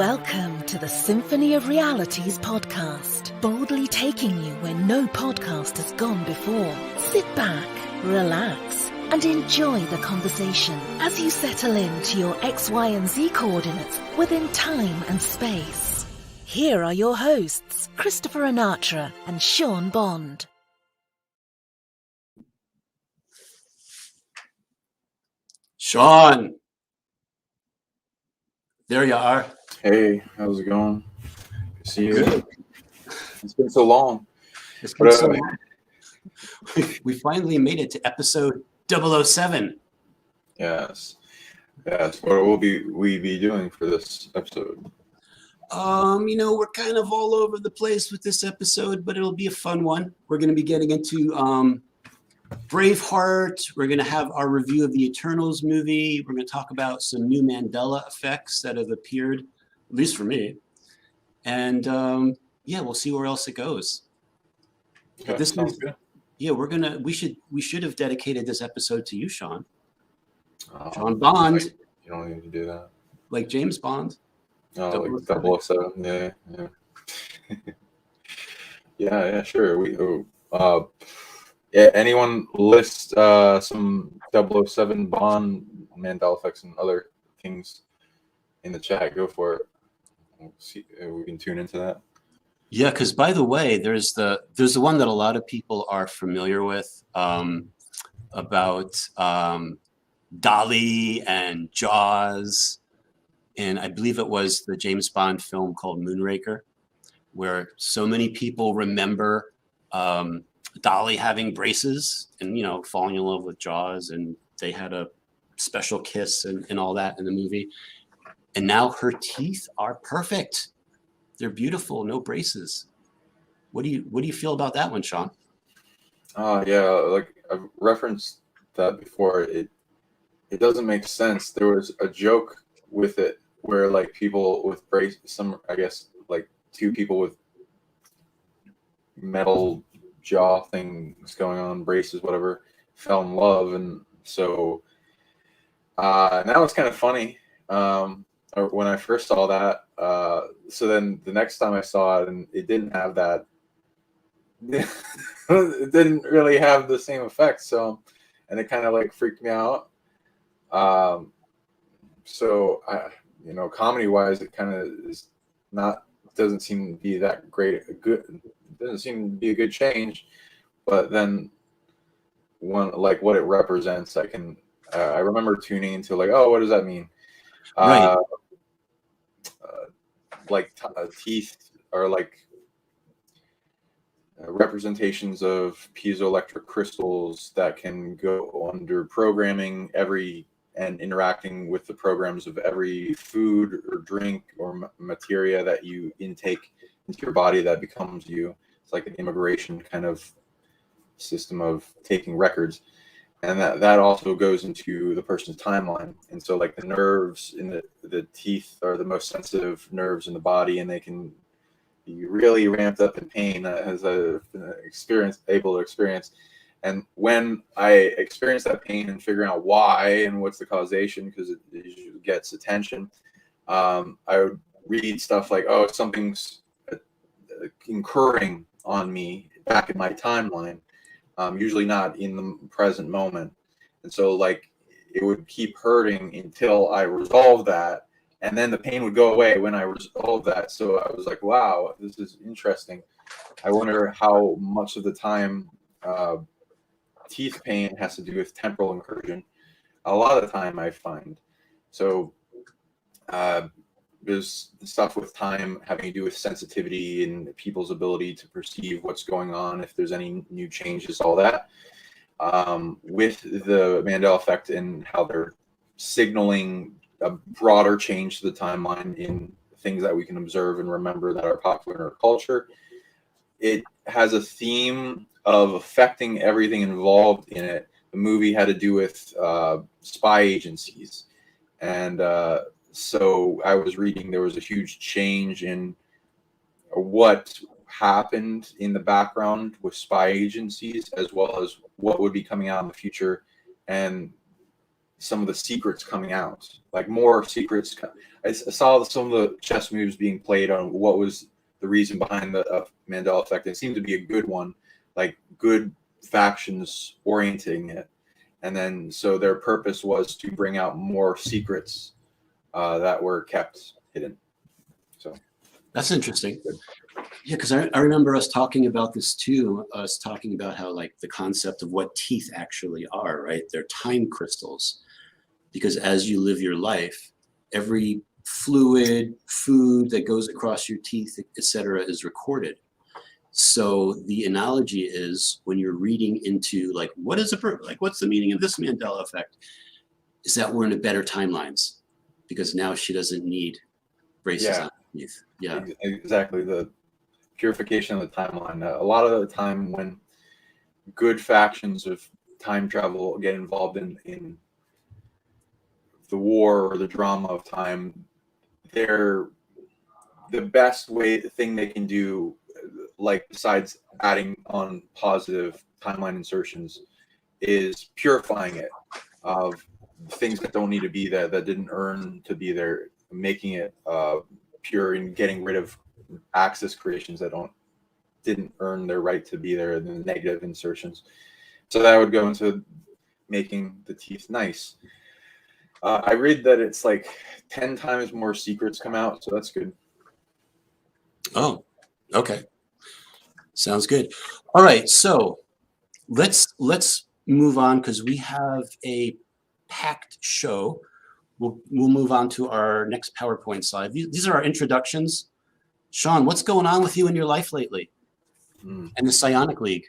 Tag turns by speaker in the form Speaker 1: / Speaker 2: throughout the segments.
Speaker 1: Welcome to the Symphony of Realities podcast, boldly taking you where no podcast has gone before. Sit back, relax, and enjoy the conversation as you settle into your X, Y, and Z coordinates within time and space. Here are your hosts, Christopher Anatra and Sean Bond.
Speaker 2: Sean, there you are.
Speaker 3: Hey, how's it going? See you. Good. It's been so long.
Speaker 2: It's been so long. We finally made it to episode 007.
Speaker 3: Yes. What will we be doing for this episode?
Speaker 2: We're kind of all over the place with this episode, but it'll be a fun one. We're going to be getting into Braveheart. We're going to have our review of the Eternals movie. We're going to talk about some new Mandela effects that have appeared, at least for me. And we'll see where else it goes.
Speaker 3: Okay, this sounds good.
Speaker 2: Yeah, we should have dedicated this episode to you, Sean. Sean Bond.
Speaker 3: You don't need to do that.
Speaker 2: Like James Bond.
Speaker 3: Oh, like 007. Yeah. yeah, sure. Anyone list some 007 Bond, Mandela Effects, and other things in the chat? Go for it. We'll see, we can tune into that.
Speaker 2: Yeah, because by the way, there's the one that a lot of people are familiar with about Dolly and Jaws, and I believe it was the James Bond film called Moonraker, where so many people remember Dolly having braces and falling in love with Jaws, and they had a special kiss and all that in the movie, and now her teeth are perfect. They're beautiful, no braces. What do you feel about that one, Sean?
Speaker 3: Yeah, like I've referenced that before. It doesn't make sense. There was a joke with it where like people with braces, like two people with metal jaw things going on, braces, whatever, fell in love, and so now it's kind of funny. When I first saw that, so then the next time I saw it, and it didn't have that. It didn't really have the same effect, so, and it kind of like freaked me out. So comedy wise, it kind of is doesn't seem to be that great. It doesn't seem to be a good change, but then like what it represents, I remember tuning into like, oh, what does that mean?
Speaker 2: Right.
Speaker 3: Teeth are like representations of piezoelectric crystals that can go under programming and interacting with the programs of every food or drink or materia that you intake into your body that becomes you. It's like an immigration kind of system of taking records. And that also goes into the person's timeline. And so like the nerves in the teeth are the most sensitive nerves in the body, and they can be really ramped up in pain, as I've able to experience. And when I experience that pain and figuring out why and what's the causation, because it usually gets attention, I would read stuff like, oh, something's incurring on me back in my timeline. Usually not in the present moment. And so like it would keep hurting until I resolved that, and then the pain would go away when I resolved that. So I was like, wow, this is interesting. I wonder how much of the time teeth pain has to do with temporal incursion. A lot of the time I find. So there's stuff with time having to do with sensitivity and people's ability to perceive what's going on, if there's any new changes, all that. With the Mandela effect and how they're signaling a broader change to the timeline in things that we can observe and remember that are popular in our culture. It has a theme of affecting everything involved in it. The movie had to do with spy agencies, and so I was reading there was a huge change in what happened in the background with spy agencies, as well as what would be coming out in the future. And some of the secrets coming out, like more secrets. I saw some of the chess moves being played on what was the reason behind the Mandela effect. It seemed to be a good one, like good factions orienting it. And then so their purpose was to bring out more secrets that were kept hidden. So
Speaker 2: that's interesting. Yeah, because I remember us talking about this too, us talking about how like the concept of what teeth actually are, right? They're time crystals. Because as you live your life, every fluid, food that goes across your teeth, etc., is recorded. So the analogy is when you're reading into like, what is what's the meaning of this Mandela effect? Is that we're in a better timelines because now she doesn't need braces on her teeth. Yeah,
Speaker 3: exactly. The purification of the timeline. A lot of the time when good factions of time travel get involved in the war or the drama of time, they're the best thing they can do, like besides adding on positive timeline insertions, is purifying it of things that don't need to be there, that didn't earn to be there, making it pure and getting rid of access creations that didn't earn their right to be there, and the negative insertions. So that would go into making the teeth nice. I read that it's like 10 times more secrets come out, so that's good.
Speaker 2: Oh, okay. Sounds good. All right, so let's move on because we have a packed show. We'll move on to our next PowerPoint slide. These are our introductions. Sean, what's going on with you in your life lately? And the PsionicLeague?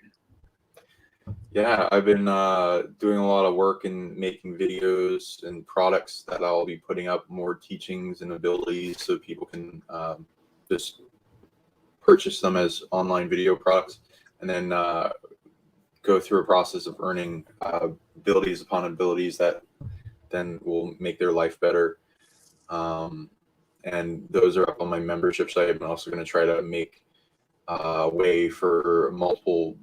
Speaker 3: Yeah, I've been doing a lot of work in making videos and products that I'll be putting up, more teachings and abilities so people can just purchase them as online video products, and then go through a process of earning abilities upon abilities that then will make their life better. And those are up on my membership site. I'm also going to try to make a way for multiple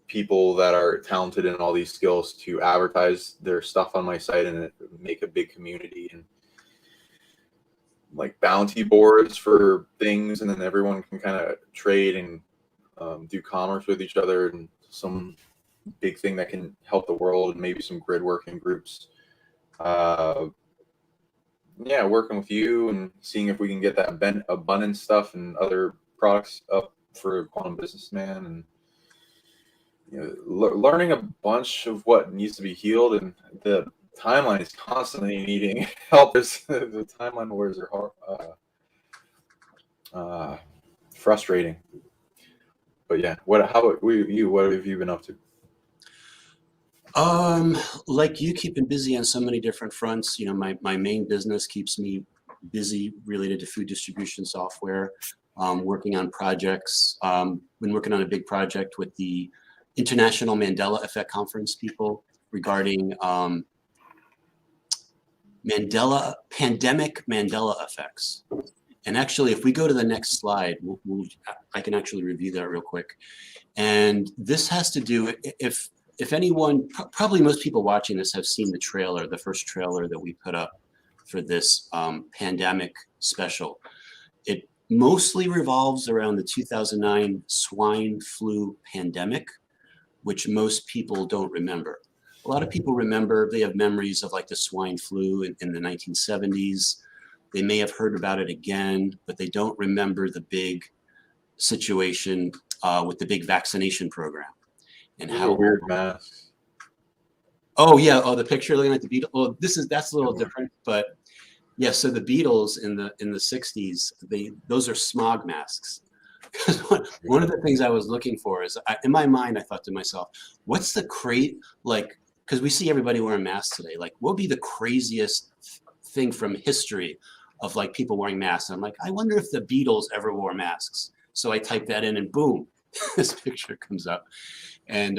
Speaker 3: people that are talented in all these skills to advertise their stuff on my site and make a big community, and like bounty boards for things, and then everyone can kind of trade and do commerce with each other, and some big thing that can help the world, and maybe some grid working groups. Yeah, working with you and seeing if we can get that abundance stuff and other products up for Quantum Businessman, and learning a bunch of what needs to be healed, and the timeline is constantly needing help. The timeline wars are frustrating. But yeah, how about you? What have you been up to?
Speaker 2: Like you, keeping busy on so many different fronts. My main business keeps me busy related to food distribution software. Working on projects. Been working on a big project with the International Mandela Effect Conference people regarding pandemic Mandela effects. And actually, if we go to the next slide, I can actually review that real quick. And this has to do, if anyone, probably most people watching this have seen the first trailer that we put up for this pandemic special. It mostly revolves around the 2009 swine flu pandemic, which most people don't remember. A lot of people remember, they have memories of like the swine flu in the 1970s. They may have heard about it again, but they don't remember the big situation with the big vaccination program. And how
Speaker 3: weird masks.
Speaker 2: Oh yeah, the picture looking at the Beatles. Well, that's a little different, but yeah. So the Beatles in the 60s, those are smog masks. One of the things I was looking for is, in my mind, I thought to myself, what's the because we see everybody wearing masks today. Like, what would be the craziest thing from history of like people wearing masks? And I'm like, I wonder if the Beatles ever wore masks. So I typed that in, and boom, this picture comes up. And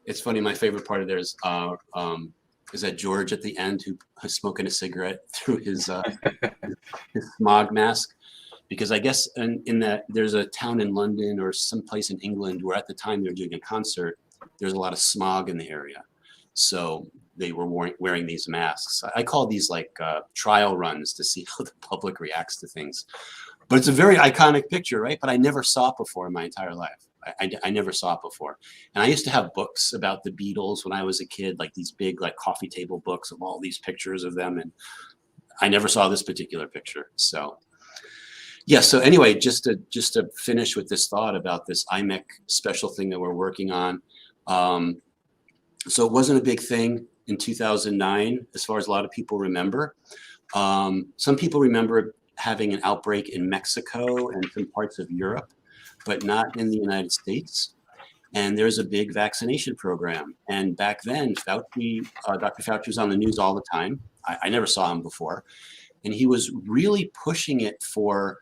Speaker 2: it's funny. My favorite part of there is that George at the end who was smoking a cigarette through his smog mask. Because I guess in that there's a town in London or someplace in England where at the time they're doing a concert, there's a lot of smog in the area. So they were wearing these masks. I call these like trial runs to see how the public reacts to things. But it's a very iconic picture, right? But I never saw it before in my entire life. I never saw it before. And I used to have books about the Beatles when I was a kid, like these big like coffee table books of all these pictures of them. And I never saw this particular picture. So yeah, so anyway, just to finish with this thought about this IMEC special thing that we're working on. So it wasn't a big thing in 2009, as far as a lot of people remember. Some people remember having an outbreak in Mexico and some parts of Europe, but not in the United States. And there's a big vaccination program. And back then, Fauci, Dr. Fauci was on the news all the time. I never saw him before. And he was really pushing it for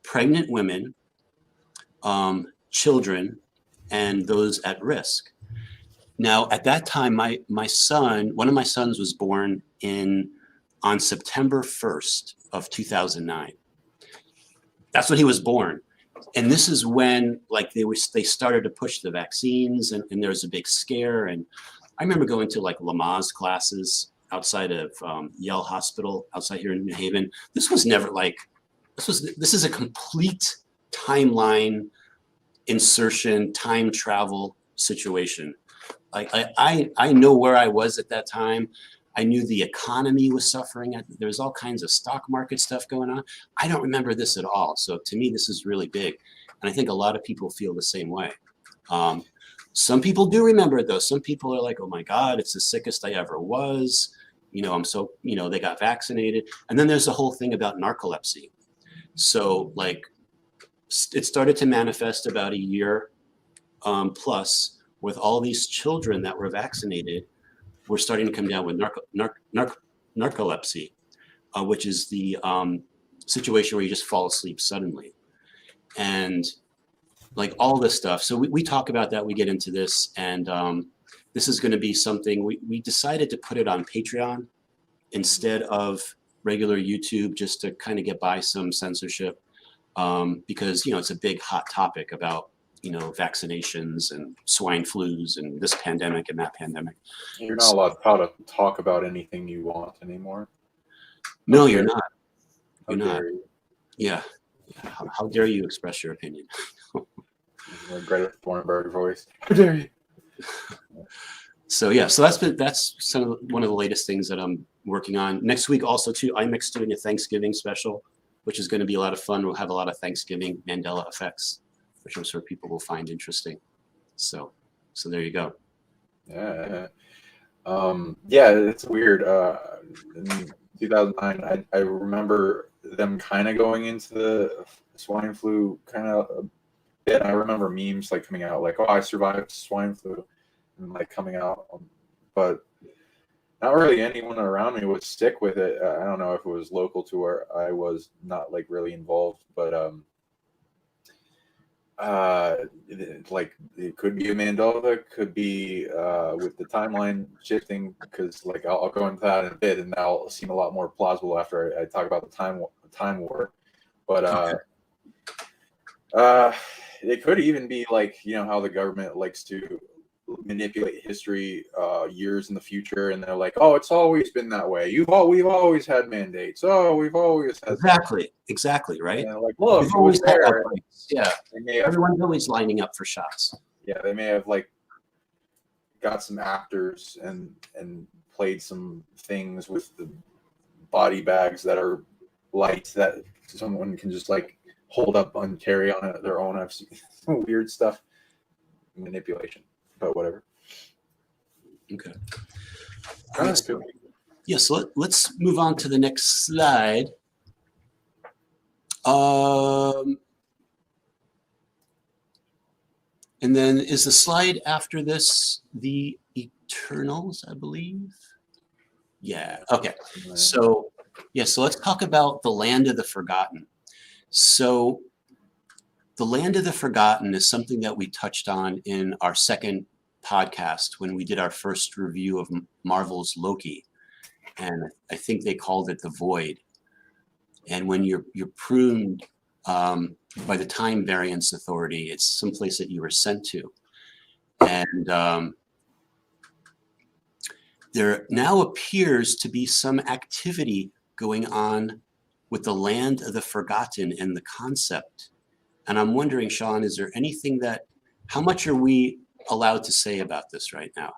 Speaker 2: pregnant women, children, and those at risk. Now, at that time, my son, one of my sons was born on September 1st of 2009. That's when he was born. And this is when like they started to push the vaccines, and there was a big scare. And I remember going to like Lamaze classes outside of Yale Hospital, outside here in New Haven. This was never like, this is a complete timeline insertion, time travel situation. Like I know where I was at that time. I knew the economy was suffering. There was all kinds of stock market stuff going on. I don't remember this at all. So to me, this is really big. And I think a lot of people feel the same way. Some people do remember it though. Some people are like, oh my God, it's the sickest I ever was. You know, I'm so, you know, they got vaccinated. And then there's the whole thing about narcolepsy. So like it started to manifest about a year plus with all these children that were vaccinated. We're starting to come down with narcolepsy, which is the situation where you just fall asleep suddenly. And like all this stuff. So we talk about that, we get into this, and this is going to be something, we decided to put it on Patreon instead of regular YouTube, just to kind of get by some censorship, because, you know, it's a big hot topic about, you know, vaccinations and swine flus and this pandemic and that pandemic.
Speaker 3: You're not allowed to talk about anything you want anymore.
Speaker 2: No, you're not. You're
Speaker 3: How
Speaker 2: not.
Speaker 3: dare you?
Speaker 2: Yeah. How dare you express your opinion?
Speaker 3: Greta Thornberg voice. How dare you?
Speaker 2: So yeah, so that's one of the latest things that I'm working on. Next week also too, IMEC's doing a Thanksgiving special, which is going to be a lot of fun. We'll have a lot of Thanksgiving Mandela Effects, which I'm sure people will find interesting. So there you go.
Speaker 3: Yeah. Yeah, it's weird. In 2009, I remember them kind of going into the swine flu kind of a bit. I remember memes like coming out like, oh, I survived swine flu, and like coming out, but not really anyone around me was sick with it. I don't know if it was local to where I was, not like really involved, but like it could be a Mandela, could be with the timeline shifting, because like I'll go into that in a bit, and that'll seem a lot more plausible after I talk about the time war. But it could even be like, you know, how the government likes to manipulate history years in the future, and they're like, oh, it's always been that way. We've always had mandates. Oh, we've always had
Speaker 2: exactly right.
Speaker 3: And like, look,
Speaker 2: we've always had
Speaker 3: there.
Speaker 2: outbreaks. Yeah, everyone's always lining up for shots.
Speaker 3: Yeah, they may have like got some actors and played some things with the body bags that are light that someone can just like hold up and carry on their own. I've seen some weird stuff, manipulation. But whatever.
Speaker 2: Okay. All right, so, yeah, so let's move on to the next slide. And then is the slide after this the Eternals, I believe? Yeah, okay. So, yeah, so let's talk about the Land of the Forgotten. So the Land of the Forgotten is something that we touched on in our second podcast when we did our first review of Marvel's Loki. And I think they called it The Void. And when you're pruned by the Time Variance Authority, it's someplace that you were sent to. And there now appears to be some activity going on with the land of the forgotten and the concept. And I'm wondering, Sean, is there anything how much are we allowed to say about this right now?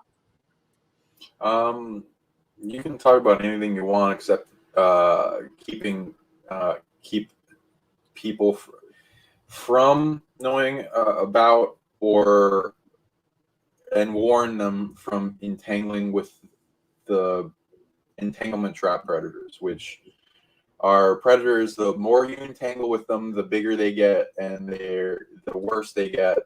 Speaker 3: You can talk about anything you want, except keep people from knowing about and warn them from entangling with the entanglement trap predators, which are predators. The more you entangle with them, the bigger they get, and the worse they get.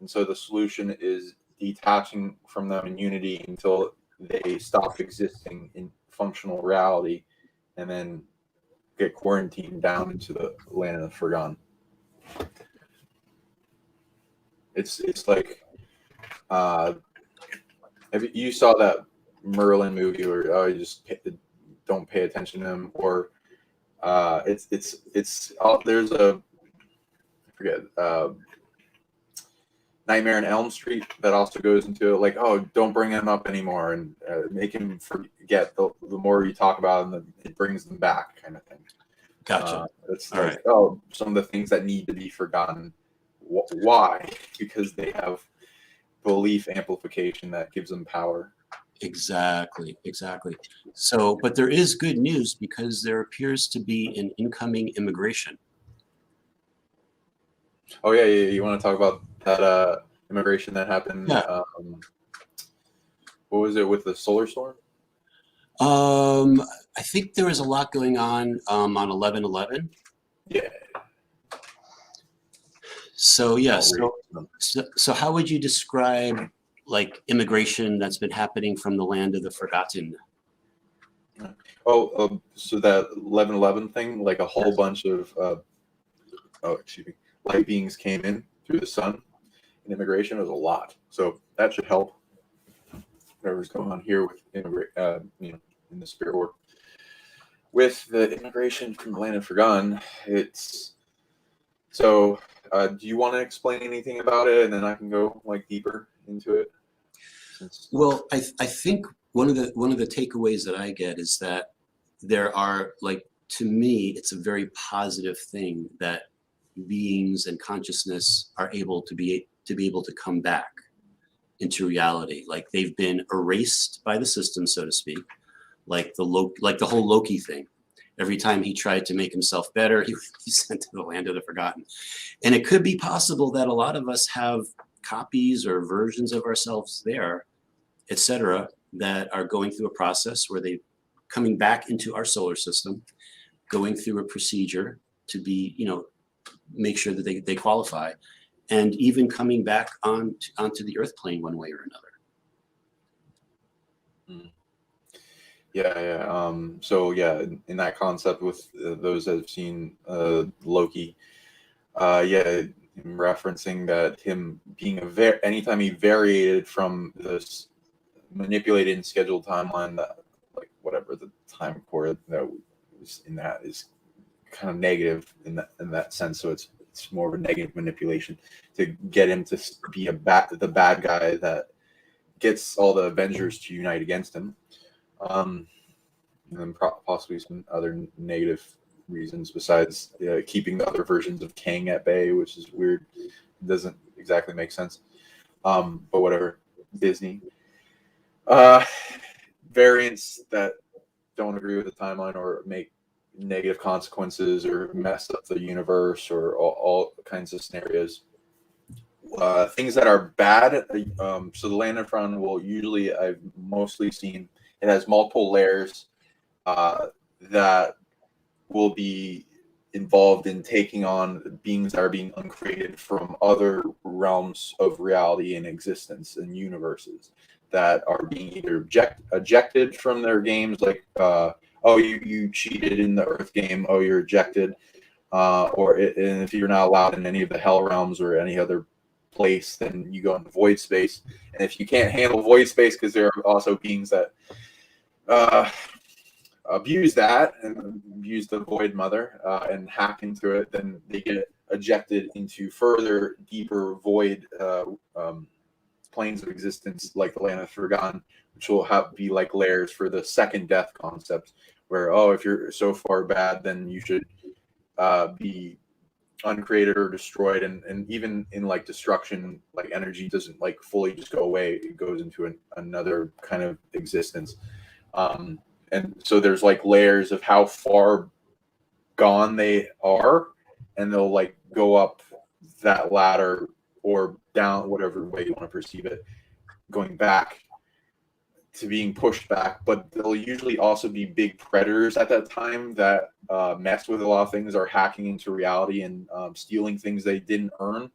Speaker 3: And so the solution is detaching from them in unity until they stop existing in functional reality, and then get quarantined down into the land of the forgotten. It's like, if you saw that Merlin movie where you just don't pay attention to him, or there's I forget, Nightmare on Elm Street that also goes into it, like, oh, don't bring him up anymore, and make him forget. The more you talk about him, it brings them back, kind of thing.
Speaker 2: Gotcha.
Speaker 3: It's
Speaker 2: All
Speaker 3: like,
Speaker 2: right.
Speaker 3: oh, some of the things that need to be forgotten. Why? Because they have belief amplification that gives them power.
Speaker 2: Exactly. So, but there is good news, because there appears to be an incoming immigration.
Speaker 3: Oh yeah. You want to talk about that immigration that happened?
Speaker 2: Yeah.
Speaker 3: What was it with the solar storm?
Speaker 2: I think there was a lot going on 11/11.
Speaker 3: Yeah.
Speaker 2: So yeah.
Speaker 3: Outrageous.
Speaker 2: So how would you describe like immigration that's been happening from the land of the forgotten?
Speaker 3: Oh, so that 11/11 thing, like a whole bunch of light beings came in through the sun, and immigration was a lot. So that should help whatever's going on here with in the spirit world. With the immigration from the land of forgotten, it's so. Do you want to explain anything about it, and then I can go like deeper into it?
Speaker 2: Well, I think one of the takeaways that I get is that there are, like, to me, it's a very positive thing that beings and consciousness are able to be able to come back into reality. Like, they've been erased by the system, so to speak. Like the whole Loki thing. Every time he tried to make himself better, he was sent to the land of the forgotten. And it could be possible that a lot of us have copies or versions of ourselves there, etc., that are going through a process where they coming back into our solar system, going through a procedure to be, make sure that they qualify, and even coming back onto the earth plane one way or another.
Speaker 3: Yeah. So yeah, in that concept with those that have seen Loki, I'm referencing that him being anytime he variated from this manipulated and scheduled timeline, that like whatever the time core that was in that is kind of negative in that sense. So it's more of a negative manipulation to get him to be the bad guy that gets all the Avengers to unite against him. And then possibly some other negative reasons besides keeping the other versions of Kang at bay, which is weird. It doesn't exactly make sense. But whatever. Disney. Variants that don't agree with the timeline or make negative consequences or mess up the universe or all kinds of scenarios. Things that are bad. So the land in front will usually, I've mostly seen, it has multiple layers that will be involved in taking on beings that are being uncreated from other realms of reality and existence and universes that are being either ejected from their games, like you cheated in the Earth game, you're ejected, and if you're not allowed in any of the hell realms or any other place, then you go into void space. And if you can't handle void space, because there are also beings that abuse that and abuse the void mother and hack into it, then they get ejected into further deeper void planes of existence like the land of Forgotten, which will be like layers for the second death concept, where, oh, if you're so far bad, then you should be uncreated or destroyed. And even in like destruction, like energy doesn't like fully just go away. It goes into another kind of existence. And so there's like layers of how far gone they are, and they'll like go up that ladder or down, whatever way you want to perceive it, going back to being pushed back. But there'll usually also be big predators at that time that mess with a lot of things, are hacking into reality and stealing things they didn't earn.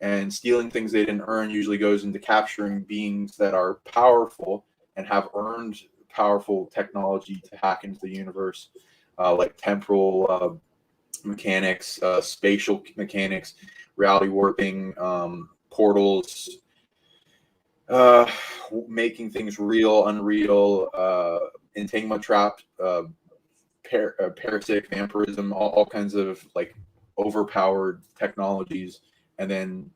Speaker 3: And stealing things they didn't earn usually goes into capturing beings that are powerful and have earned powerful technology to hack into the universe, like temporal mechanics, spatial mechanics, reality warping, portals, making things real, unreal, entanglement trap, parasitic vampirism, all kinds of like overpowered technologies, and then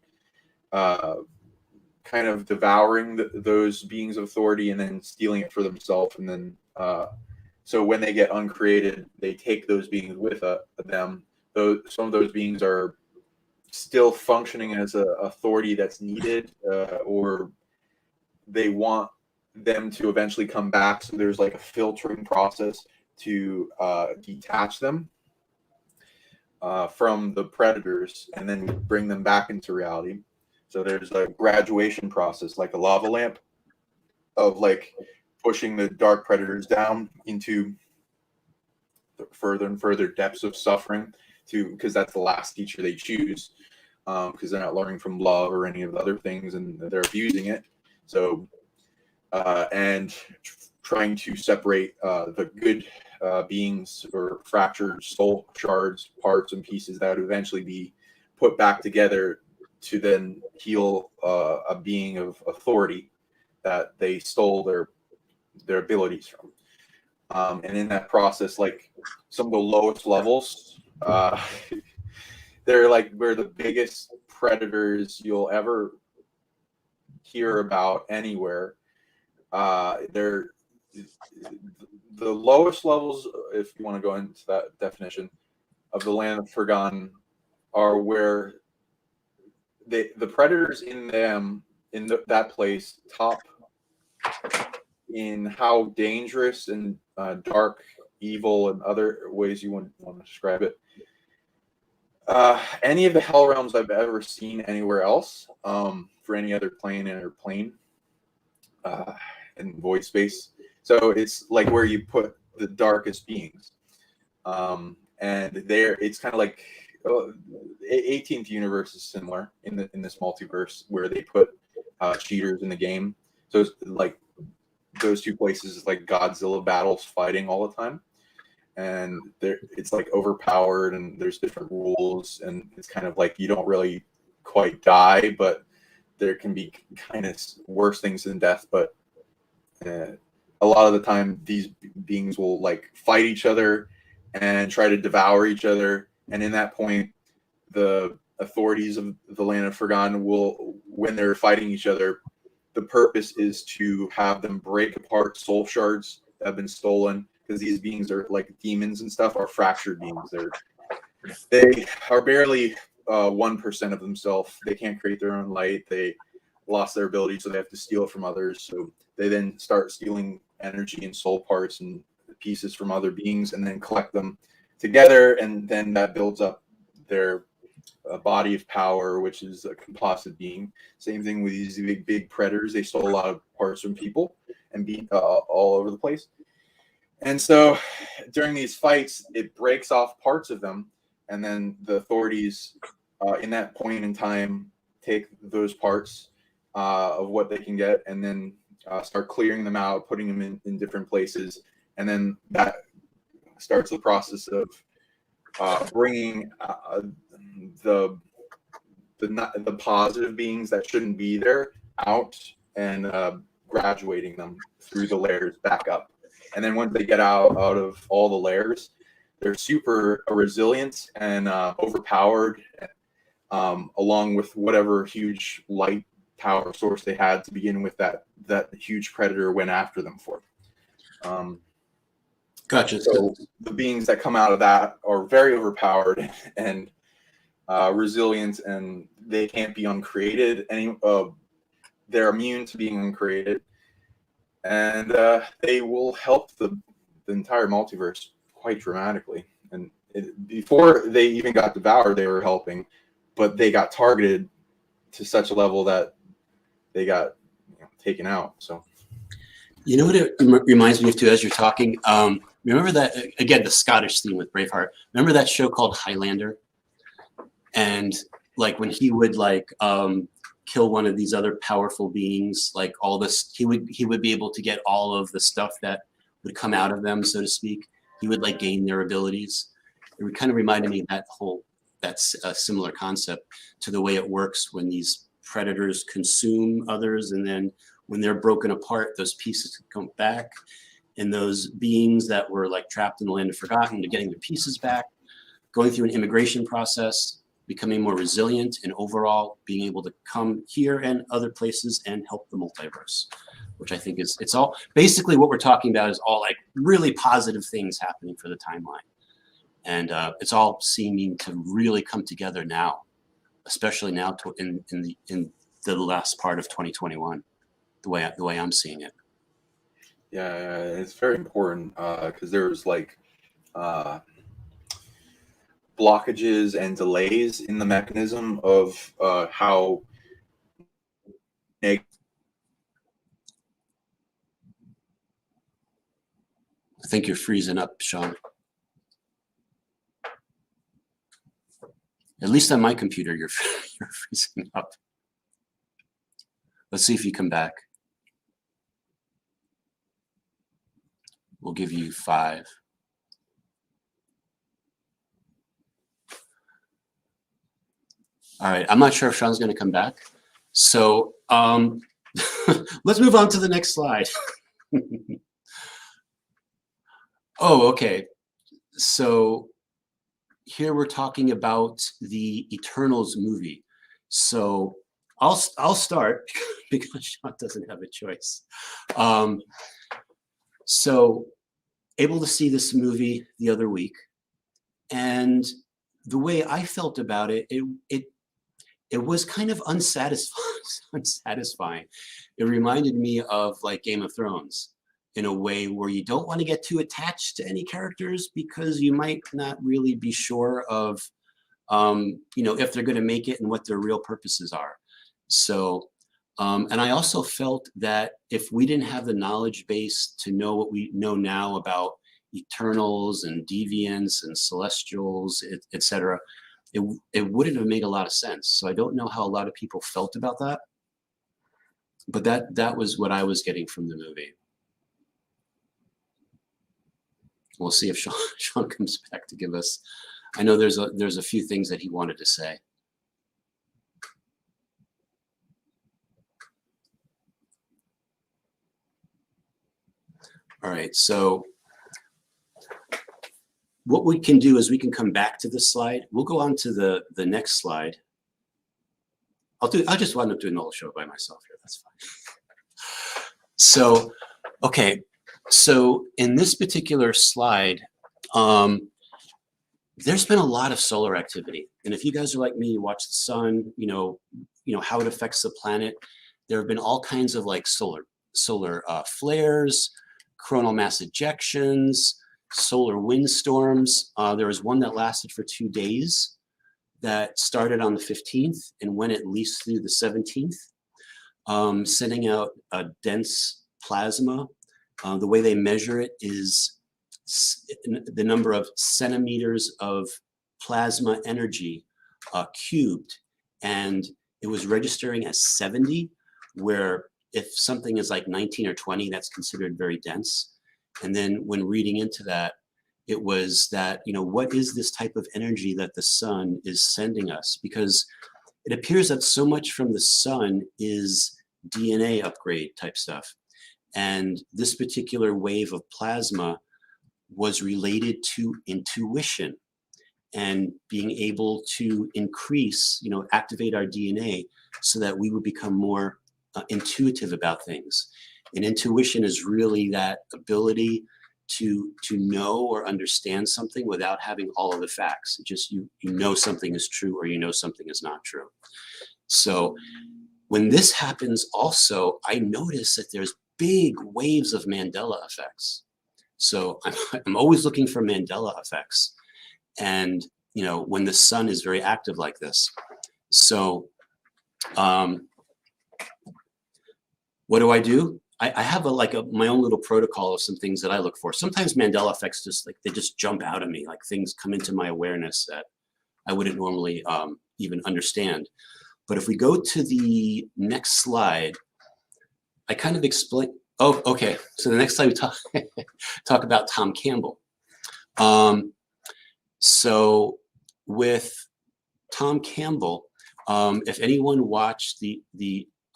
Speaker 3: kind of devouring those beings of authority and then stealing it for themselves. And then so when they get uncreated, they take those beings with them. Though some of those beings are still functioning as an authority that's needed, or they want them to eventually come back. So there's like a filtering process to detach them from the predators and then bring them back into reality. So there's a graduation process, like a lava lamp, of like pushing the dark predators down into further and further depths of suffering, because that's the last teacher they choose, because they're not learning from love or any of the other things, and they're abusing it. So and trying to separate the good beings or fractured soul shards, parts and pieces that would eventually be put back together to then heal a being of authority that they stole their abilities from. And in that process, like some of the lowest levels, they're like where the biggest predators you'll ever hear about anywhere. They're the lowest levels, if you want to go into that definition of the land of Forgotten, are where the predators in them, in that place, top in how dangerous and dark, evil, and other ways you want to describe it. Any of the hell realms I've ever seen anywhere else, for any other plane in void space. So it's like where you put the darkest beings, and there it's kind of like 18th universe is similar in this multiverse, where they put cheaters in the game. So it's like those two places is like Godzilla battles fighting all the time, and it's like overpowered, and there's different rules, and it's kind of like you don't really quite die, but there can be kind of worse things than death. But a lot of the time these beings will like fight each other and try to devour each other, and in that point the authorities of the land of Forgotten will, when they're fighting each other, the purpose is to have them break apart soul shards that have been stolen, because these beings are like demons and stuff, are fractured beings. They are barely 1% of themselves. They can't create their own light. They lost their ability, so they have to steal it from others. So they then start stealing energy and soul parts and pieces from other beings, and then collect them together, and then that builds up their body of power, which is a composite being. Same thing with these big predators. They stole a lot of parts from people and beat all over the place. And so during these fights, it breaks off parts of them, and then the authorities in that point in time take those parts of what they can get, and then start clearing them out, putting them in different places, and then that starts the process of bringing the positive beings that shouldn't be there out, and graduating them through the layers back up. And then once they get out of all the layers, they're super resilient and overpowered, along with whatever huge light power source they had to begin with that huge predator went after them for.
Speaker 2: Gotcha.
Speaker 3: So the beings that come out of that are very overpowered and resilient, and they can't be uncreated. They're immune to being uncreated, and they will help the entire multiverse quite dramatically. And before they even got devoured, they were helping, but they got targeted to such a level that they got taken out. So,
Speaker 2: you know what it reminds me of too, as you're talking. Remember that, again, the Scottish theme with Braveheart. Remember that show called Highlander? And like when he would like kill one of these other powerful beings, like all this, he would be able to get all of the stuff that would come out of them, so to speak. He would like gain their abilities. It kind of reminded me of that's a similar concept to the way it works when these predators consume others, and then when they're broken apart, those pieces come back, and those beings that were like trapped in the land of forgotten are getting their pieces back, going through an immigration process, becoming more resilient, and overall being able to come here and other places and help the multiverse, which I think it's all basically what we're talking about is all like really positive things happening for the timeline. And it's all seeming to really come together now, especially now in the last part of 2021, the way I'm seeing it.
Speaker 3: Yeah, it's very important because there's like blockages and delays in the mechanism of how
Speaker 2: I think you're freezing up, Sean. At least on my computer, you're freezing up. Let's see if you come back. We'll give you 5. All right, I'm not sure if Sean's going to come back. So let's move on to the next slide. Oh, okay. So here we're talking about the Eternals movie. So I'll start because Sean doesn't have a choice. So able to see this movie the other week, and the way I felt about it, it was kind of unsatisfying. It reminded me of like Game of Thrones in a way where you don't want to get too attached to any characters because you might not really be sure of, if they're going to make it and what their real purposes are. So, and I also felt that if we didn't have the knowledge base to know what we know now about Eternals and Deviants and Celestials, etc., it wouldn't have made a lot of sense. So I don't know how a lot of people felt about that, but that was what I was getting from the movie. We'll see if Sean comes back to give us. I know there's a few things that he wanted to say. All right, so what we can do is we can come back to this slide. We'll go on to the next slide. I'll just wind up doing the whole show by myself here. That's fine. So, okay. So in this particular slide, there's been a lot of solar activity. And if you guys are like me, you watch the sun, you know how it affects the planet. There have been all kinds of like solar flares, coronal mass ejections, solar windstorms. There was one that lasted for 2 days that started on the 15th and went at least through the 17th, sending out a dense plasma. The way they measure it is the number of centimeters of plasma energy cubed, and it was registering as 70, where if something is like 19 or 20, that's considered very dense. And then when reading into that, it was that, what is this type of energy that the sun is sending us? Because it appears that so much from the sun is DNA upgrade type stuff. And this particular wave of plasma was related to intuition. and being able to increase, activate our DNA so that we would become more intuitive about things. And intuition is really that ability to know or understand something without having all of the facts. It just you know something is true or you know something is not true. So when this happens also, I notice that there's big waves of Mandela effects. So I'm always looking for Mandela effects. And, when the sun is very active like this. So what do? I have my own little protocol of some things that I look for. Sometimes Mandela effects they just jump out at me, like things come into my awareness that I wouldn't normally even understand. But if we go to the next slide, I kind of explain. Oh, okay. So the next slide we talk about Tom Campbell. So with Tom Campbell, if anyone watched the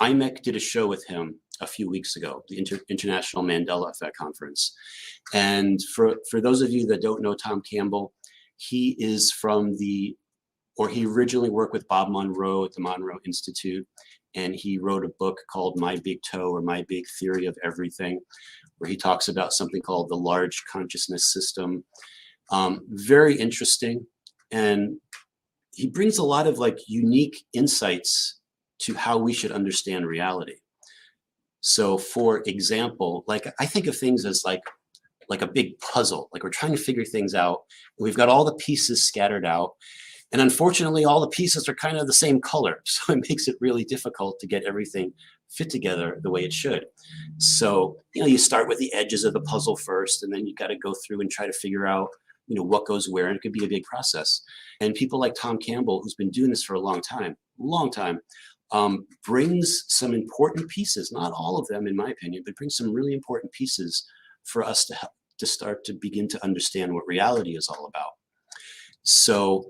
Speaker 2: IMEC did a show with him a few weeks ago, the International Mandela Effect Conference. And for those of you that don't know Tom Campbell, he is he originally worked with Bob Monroe at the Monroe Institute, and he wrote a book called My Big Toe, or My Big Theory of Everything, where he talks about something called the large consciousness system. Very interesting. And he brings a lot of unique insights to how we should understand reality. So for example, I think of things as like a big puzzle, like we're trying to figure things out. We've got all the pieces scattered out. And unfortunately, all the pieces are kind of the same color. So it makes it really difficult to get everything fit together the way it should. So, you start with the edges of the puzzle first, and then you got to go through and try to figure out, what goes where. And it could be a big process. And people like Tom Campbell, who's been doing this for a long time, brings some important pieces, not all of them in my opinion, but brings some really important pieces for us to start to begin to understand what reality is all about. So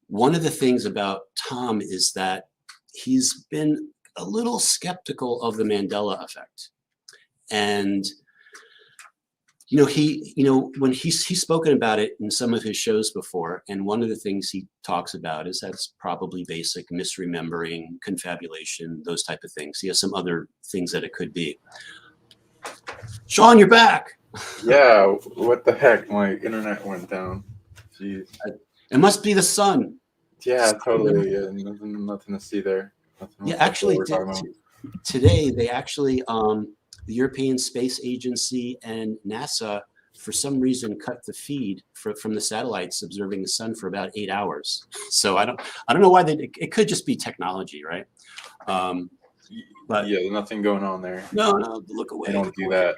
Speaker 2: one of the things about Tom is that he's been a little skeptical of the Mandela effect. And when he's spoken about it in some of his shows before, and one of the things he talks about is that it's probably basic misremembering, confabulation, those type of things. He has some other things that it could be. Sean, you're back.
Speaker 3: Yeah, what the heck? My internet went down. Jeez.
Speaker 2: It must be the sun.
Speaker 3: Yeah, totally. Yeah, nothing to see there.
Speaker 2: Yeah, actually, today they actually the European Space Agency and NASA, for some reason, cut the feed from the satellites observing the sun for about 8 hours. So I don't know why it could just be technology, right? But
Speaker 3: yeah, there's nothing going on there.
Speaker 2: No, look away.
Speaker 3: They don't do that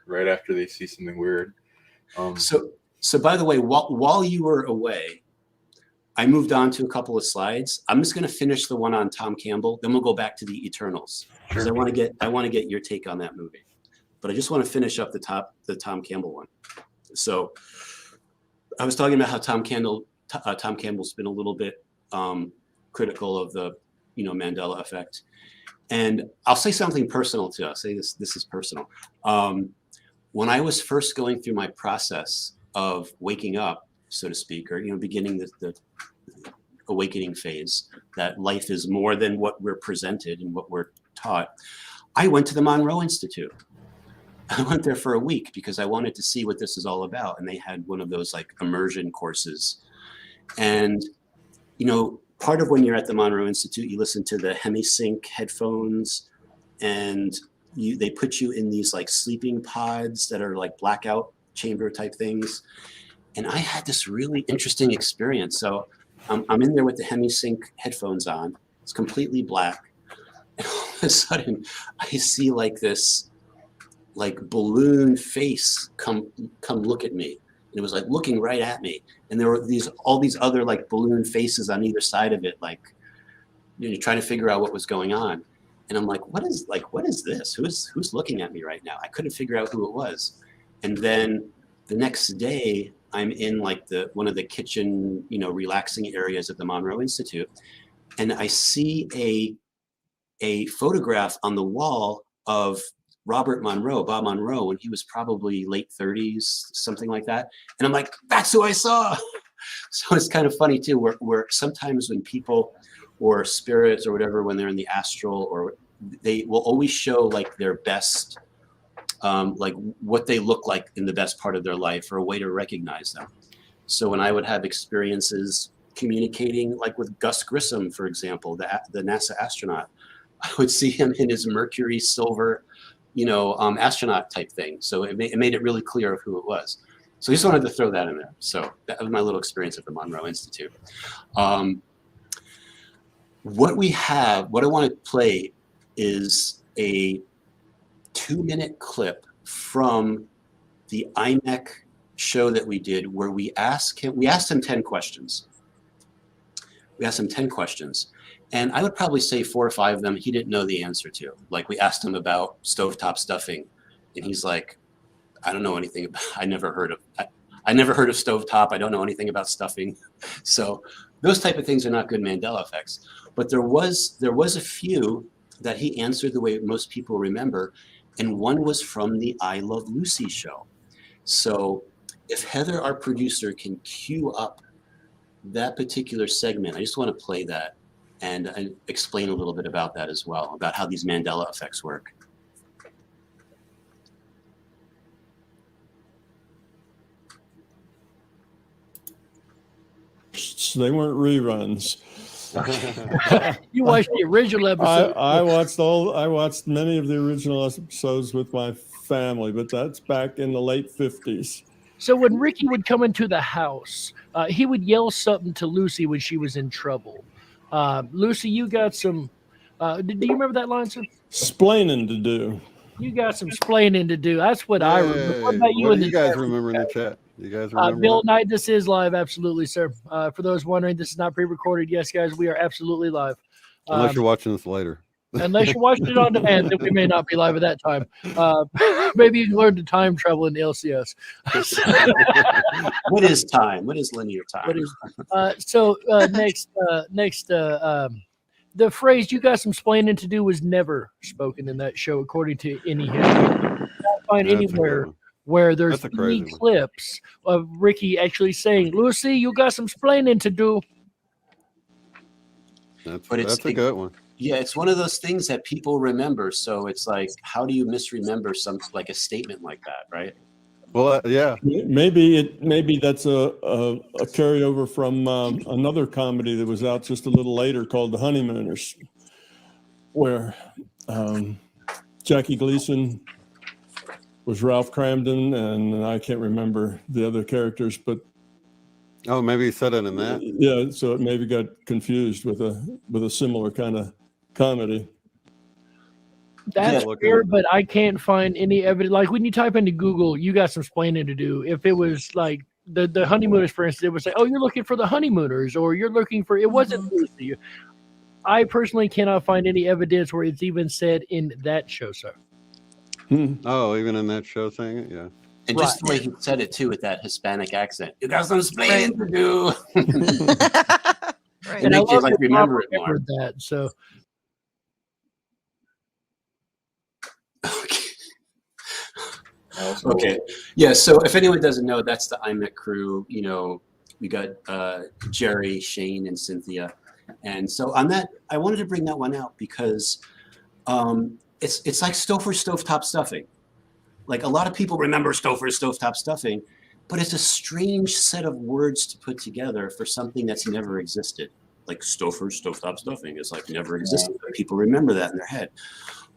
Speaker 3: right after they see something weird.
Speaker 2: So by the way, while you were away, I moved on to a couple of slides. I'm just going to finish the one on Tom Campbell, then we'll go back to the Eternals, because I want to get your take on that movie. But I just want to finish up the Tom Campbell one. So I was talking about how Tom Campbell's been a little bit critical of the Mandela effect, and I'll say something personal too. I'll say this is personal. When I was first going through my process of waking up, so to speak, or beginning the awakening phase, that life is more than what we're presented and what we're taught, I went to the Monroe Institute. I went there for a week because I wanted to see what this is all about, and they had one of those immersion courses. And part of when you're at the Monroe Institute, you listen to the HemiSync headphones, and they put you in these sleeping pods that are blackout chamber type things. And I had this really interesting experience. So I'm in there with the HemiSync headphones on. It's completely black. And all of a sudden, I see this balloon face come look at me. And it was looking right at me. And there were all these other balloon faces on either side of it, trying to figure out what was going on. And I'm what is this? Who's looking at me right now? I couldn't figure out who it was. And then the next day, I'm in one of the kitchen, relaxing areas at the Monroe Institute, and I see a photograph on the wall of Bob Monroe, when he was probably late 30s, something like that. And I'm that's who I saw. So it's kind of funny too, where sometimes when people or spirits or whatever, when they're in the astral, or they will always show like their best, like what they look like in the best part of their life, or a way to recognize them. So when I would have experiences communicating, like with Gus Grissom, for example, the NASA astronaut, I would see him in his Mercury silver, astronaut type thing. So it made it really clear of who it was. So I just wanted to throw that in there. So that was my little experience at the Monroe Institute. What I want to play is a 2-minute clip from the IMEC show that we did, where we asked him 10 questions. We asked him 10 questions. And I would probably say 4 or 5 of them he didn't know the answer to. Like, we asked him about stovetop stuffing, and he's like, I don't know anything about, I never heard of stovetop. I don't know anything about stuffing. So those type of things are not good Mandela effects. But there was a few that he answered the way most people remember, and one was from the I Love Lucy show. So if Heather, our producer, can cue up that particular segment, I just want to play that and explain a little bit about that as well, about how these Mandela effects work.
Speaker 4: They weren't reruns.
Speaker 5: You watched the original episode.
Speaker 4: I watched many of the original episodes with my family, but that's back in the late 50s.
Speaker 5: So when Ricky would come into the house, he would yell something to Lucy when she was in trouble. Lucy, you got some. Do you remember that line, sir?
Speaker 4: Splaining to do.
Speaker 5: You got some splaining to do. That's what I remember. What about you?
Speaker 6: What do you guys remember in the chat? You guys remember?
Speaker 5: Bill Knight, this is live, absolutely, sir. For those wondering, this is not pre-recorded. Yes, guys, we are absolutely live.
Speaker 6: Unless you're watching this later.
Speaker 5: Unless you watched it on demand, then we may not be live at that time. Maybe you can learn to time travel in the LCS.
Speaker 2: What is time? What is linear time?
Speaker 5: Next, the phrase "you got some splaining to do" was never spoken in that show, according to any history. I can't find anywhere where there's any clips of Ricky actually saying, "Lucy, you got some splaining to do."
Speaker 6: That's a good one.
Speaker 2: Yeah, it's one of those things that people remember. So it's like, how do you misremember something like a statement like that, right?
Speaker 6: Well, yeah.
Speaker 4: Maybe that's a carryover from another comedy that was out just a little later called The Honeymooners, where Jackie Gleason was Ralph Cramden, and I can't remember the other characters, but
Speaker 6: maybe he said it in that.
Speaker 4: Yeah, so it maybe got confused with a similar kind of comedy.
Speaker 5: That's weird, but I can't find any evidence. Like when you type into Google, "you got some splaining to do," if it was like the honeymooners, for instance, it would say, "Oh, you're looking for the honeymooners," or "you're looking for," it wasn't Lucy. I personally cannot find any evidence where it's even said in that show, sir.
Speaker 6: Oh, even in that show thing, yeah.
Speaker 2: And just the way he said it too, with that Hispanic accent, "You got some splaining to do."
Speaker 5: Right.
Speaker 2: And I just like remember it more.
Speaker 5: That so.
Speaker 2: Okay. Yeah. So if anyone doesn't know, that's the IMEC crew. We got Jerry, Shane, and Cynthia. And so on that, I wanted to bring that one out because it's like Stouffer's stovetop stuffing. Like a lot of people remember Stouffer's stovetop stuffing, but it's a strange set of words to put together for something that's never existed. Like Stouffer's stovetop stuffing is like never existed, but people remember that in their head.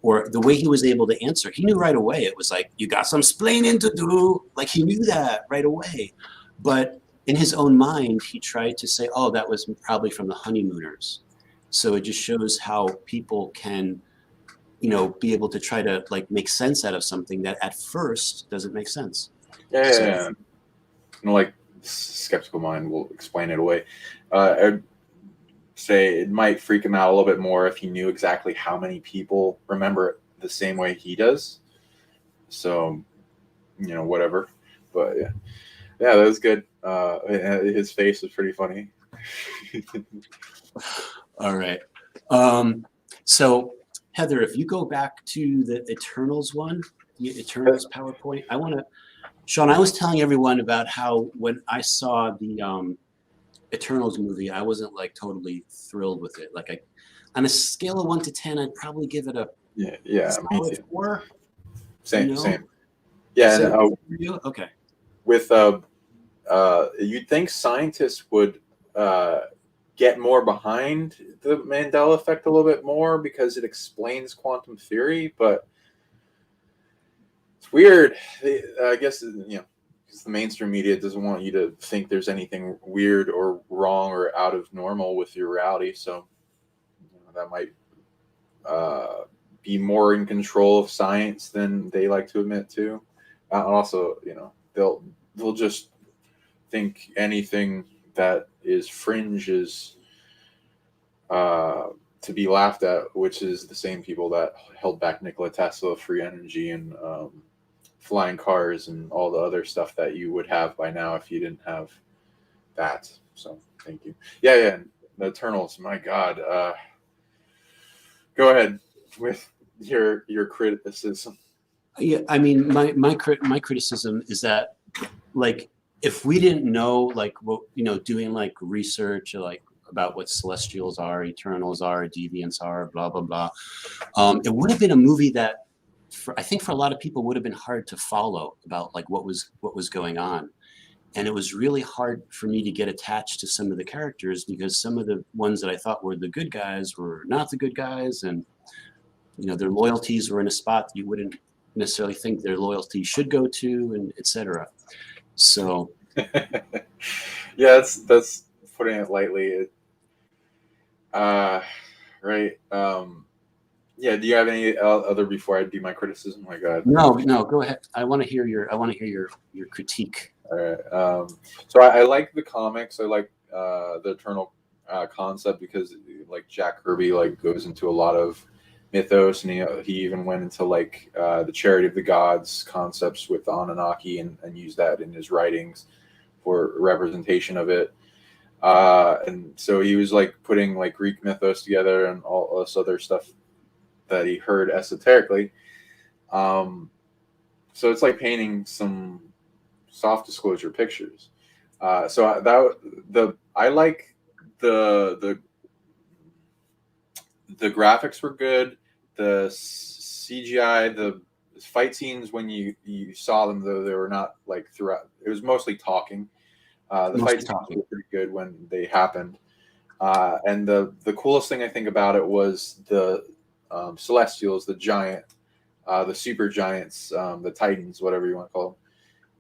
Speaker 2: Or the way he was able to answer, he knew right away. It was like, "You got some splaining to do." Like he knew that right away. But in his own mind, he tried to say, "Oh, that was probably from the honeymooners." So it just shows how people can, be able to try to like make sense out of something that at first doesn't make sense.
Speaker 3: Yeah. Like skeptical mind will explain it away. I'd say it might freak him out a little bit more if he knew exactly how many people remember it the same way he does. So, whatever. But yeah, that was good. His face was pretty funny.
Speaker 2: All right. So Heather, if you go back to the Eternals one, the Eternals PowerPoint, Sean, I was telling everyone about how when I saw the Eternals movie, I wasn't like totally thrilled with it. Like on a scale of 1 to 10, I'd probably give it a
Speaker 3: yeah, me
Speaker 2: solid
Speaker 3: too.
Speaker 2: 4.
Speaker 3: Same,
Speaker 2: You know?
Speaker 3: same. Yeah,
Speaker 2: Same
Speaker 3: and
Speaker 2: for you? Okay.
Speaker 3: with you'd think scientists would get more behind the Mandela effect a little bit more because it explains quantum theory, but it's weird. I guess, you know, because the mainstream media doesn't want you to think there's anything weird or wrong or out of normal with your reality. So you know, that might be more in control of science than they like to admit to. Also, you know, they'll just think anything that is fringe is to be laughed at, which is the same people that held back Nikola Tesla, free energy, and flying cars and all the other stuff that you would have by now if you didn't have that. So thank you. Yeah. The Eternals, my God. Go ahead with your criticism.
Speaker 2: Yeah, I mean, my criticism is that, like, if we didn't know, like, what, you know, doing like research like about what Celestials are, Eternals are, Deviants are, blah blah blah, it would have been a movie that, I think for a lot of people, would have been hard to follow about like what was going on, and it was really hard for me to get attached to some of the characters because some of the ones that I thought were the good guys were not the good guys, and you know, their loyalties were in a spot that you wouldn't necessarily think their loyalty should go to, and etc. So
Speaker 3: yeah, that's putting it lightly. Right. Yeah. Do you have any other before I do my criticism? Oh my God.
Speaker 2: no, go ahead. I want to hear your critique.
Speaker 3: All right. So I like the comics. I like the Eternal concept because like Jack Kirby like goes into a lot of mythos, and he even went into like the charity of the gods concepts with the Anunnaki and used that in his writings for representation of it. And so he was like putting like Greek mythos together and all this other stuff that he heard esoterically. So it's like painting some soft disclosure pictures. So I like the graphics were good. The CGI, the fight scenes, when you saw them, though, they were not like throughout. It was mostly talking. The fight scenes were pretty good when they happened. And the coolest thing I think about it was the Celestials, the giant, the super giants, the Titans, whatever you want to call them.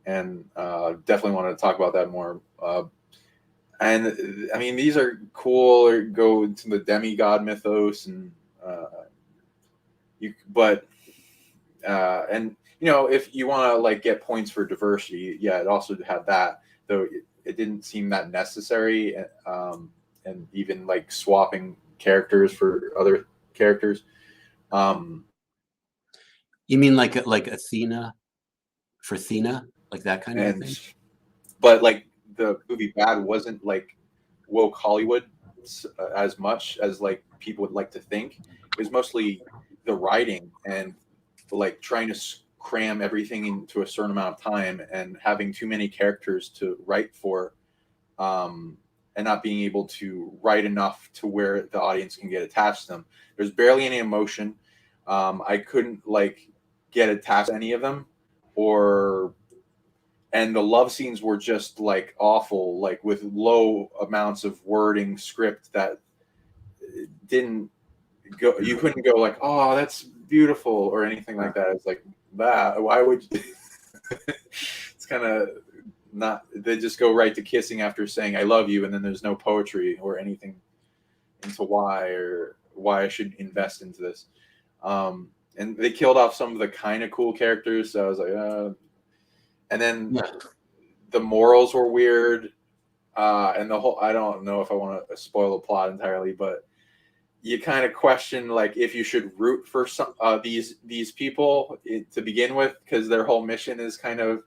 Speaker 3: And definitely wanted to talk about that more. And I mean, these are cool, or go into the demigod mythos, and and you know, if you want to like get points for diversity, yeah, it also had that, though it didn't seem that necessary. And even like swapping characters for other characters.
Speaker 2: You mean like Athena for Athena, like that kind of thing?
Speaker 3: But like the movie Bad wasn't like woke Hollywood as much as like people would like to think. It was mostly the writing and like trying to cram everything into a certain amount of time and having too many characters to write for, and not being able to write enough to where the audience can get attached to them. There's barely any emotion. I couldn't like get attached to any of them, and the love scenes were just like awful, like with low amounts of wording script that didn't go. You couldn't go like, oh, that's beautiful or anything like that. It's like that. Why would you? It's kind of not. They just go right to kissing after saying I love you, and then there's no poetry or anything into why I should invest into this. And they killed off some of the kind of cool characters. So I was like, and then the morals were weird. And the whole, I don't know if I want to spoil the plot entirely, but you kind of question like if you should root for some these people to begin with, because their whole mission is kind of,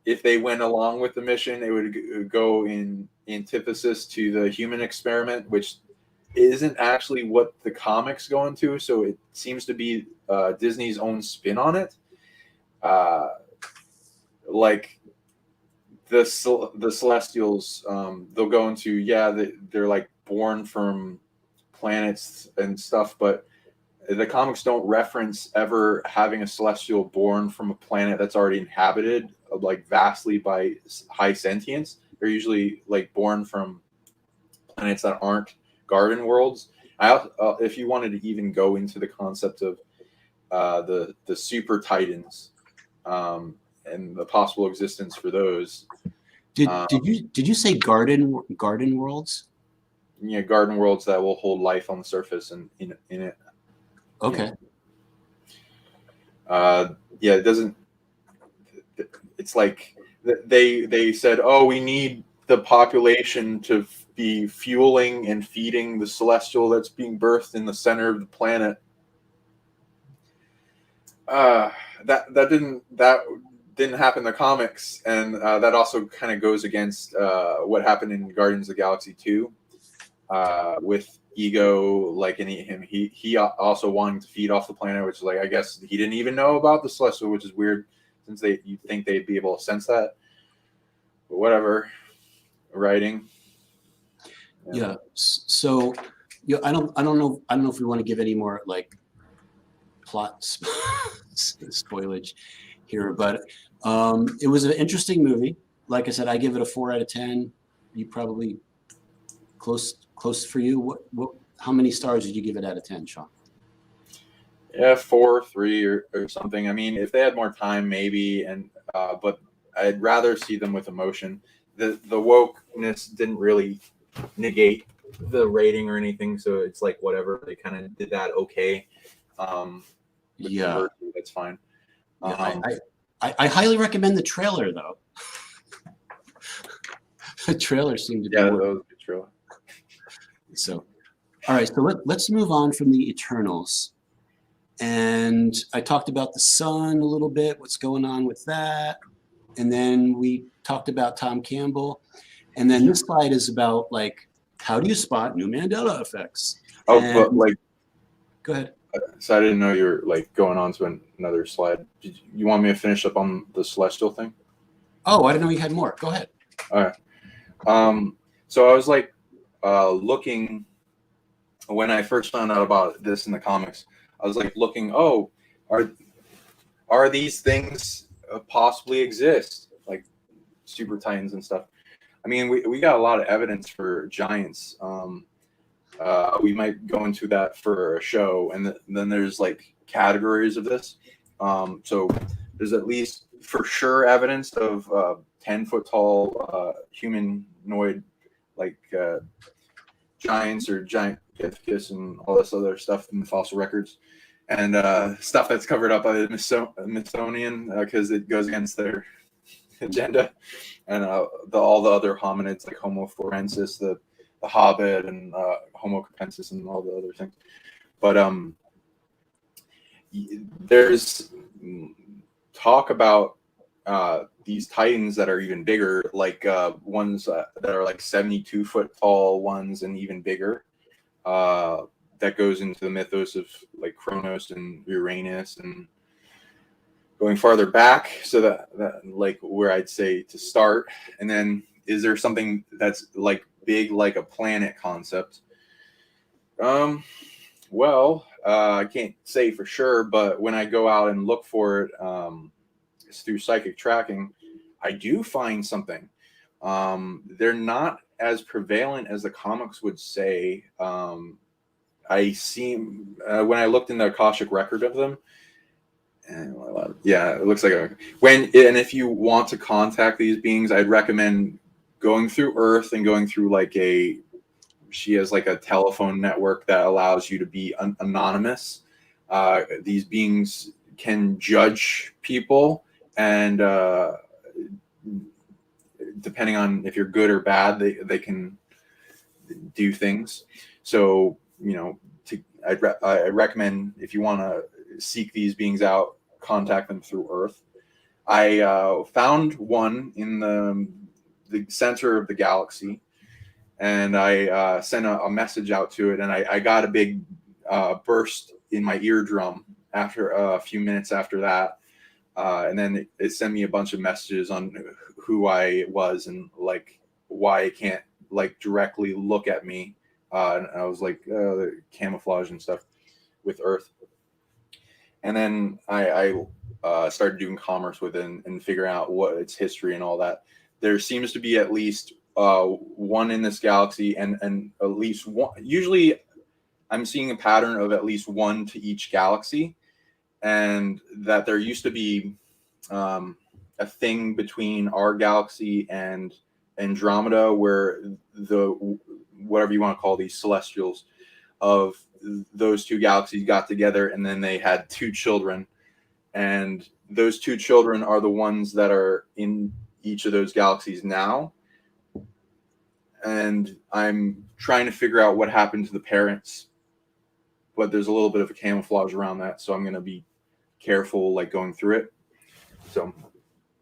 Speaker 3: if they went along with the mission, it would go in antithesis to the human experiment, which isn't actually what the comics go into. So it seems to be Disney's own spin on it. Like the Celestials, they'll go into, they're like born from planets and stuff, but the comics don't reference ever having a Celestial born from a planet that's already inhabited, like vastly by high sentience. They're usually like born from planets that aren't garden worlds. If you wanted to even go into the concept of the super titans, and the possible existence for those.
Speaker 2: Did you say garden worlds?
Speaker 3: Yeah, garden worlds that will hold life on the surface and in it.
Speaker 2: Okay.
Speaker 3: It doesn't. It's like they said, oh, we need the population to be fueling and feeding the Celestial that's being birthed in the center of the planet. That didn't happen in the comics, and that also kind of goes against what happened in Guardians of the Galaxy 2 with Ego, like he also wanting to feed off the planet, which is like, I guess he didn't even know about the Celestial, which is weird since you'd think they'd be able to sense that. But whatever, writing.
Speaker 2: Yeah. So I don't know if we want to give any more like plot spoilage here, but it was an interesting movie. Like I said, I give it a 4 out of 10. You probably close for you. What how many stars did you give it out of 10, Sean?
Speaker 3: Yeah, 4, 3 or something. I mean, if they had more time, maybe, and but I'd rather see them with emotion. The wokeness didn't really negate the rating or anything, so it's like whatever. They kind of did that okay.
Speaker 2: Yeah,
Speaker 3: that's fine.
Speaker 2: Yeah, I highly recommend the trailer though. The trailer seemed to be
Speaker 3: that was a good trailer.
Speaker 2: So, all right, so let's move on from the Eternals. And I talked about the sun a little bit, what's going on with that. And then we talked about Tom Campbell. And then this slide is about like, how do you spot new Mandela effects?
Speaker 3: Oh,
Speaker 2: and,
Speaker 3: but like,
Speaker 2: go ahead.
Speaker 3: So I didn't know you were like going on to another slide. You want me to finish up on the Celestial thing?
Speaker 2: Oh, I didn't know you had more. Go ahead.
Speaker 3: All right. So I was like looking when I first found out about this in the comics. I was like looking. Oh, are these things possibly exist, like super titans and stuff? I mean, we got a lot of evidence for giants. We might go into that for a show, and then there's like categories of this. So there's at least for sure evidence of 10-foot tall humanoid like giants or giant Githkis and all this other stuff in the fossil records, and stuff that's covered up by the Smithsonian because it goes against their agenda, and all the other hominids like Homo florensis, the Hobbit, and Homo capensis, and all the other things. But there's talk about these titans that are even bigger, like ones that are like 72-foot tall ones and even bigger. That goes into the mythos of like Kronos and Uranus and going farther back. So that like where I'd say to start. And then is there something that's like big like a planet concept? Well, I can't say for sure, but when I go out and look for it through psychic tracking, I do find something. They're not as prevalent as the comics would say. I seem when I looked in the Akashic record of them, it looks like and if you want to contact these beings, I'd recommend going through Earth and going through like she has like a telephone network that allows you to be anonymous. These beings can judge people, and depending on if you're good or bad, they can do things. So, I recommend if you want to seek these beings out, contact them through Earth. I found one in the center of the galaxy, and I sent a message out to it, and I got a big burst in my eardrum after a few minutes after that. and then it sent me a bunch of messages on who I was and like why it can't like directly look at me. And I was like camouflage and stuff with Earth. And then I started doing commerce with it and figuring out what its history and all that. There seems to be at least one in this galaxy, and at least one. Usually, I'm seeing a pattern of at least one to each galaxy, and that there used to be a thing between our galaxy and Andromeda, where the whatever you want to call these celestials of those two galaxies got together, and then they had two children, and those two children are the ones that are in each of those galaxies now. And I'm trying to figure out what happened to the parents, but there's a little bit of a camouflage around that, so I'm going to be careful like going through it. So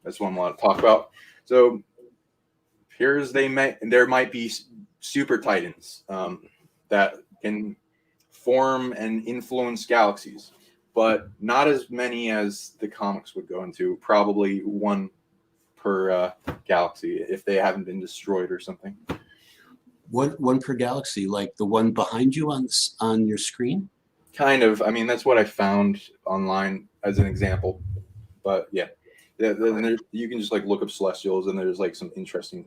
Speaker 3: that's what I'm going to talk about. So there might be super titans that can form and influence galaxies, but not as many as the comics would go into. Probably one per galaxy if they haven't been destroyed or something.
Speaker 2: One per galaxy, like the one behind you on your screen?
Speaker 3: Kind of. I mean, that's what I found online as an example. But yeah, you can just like look up celestials, and there's like some interesting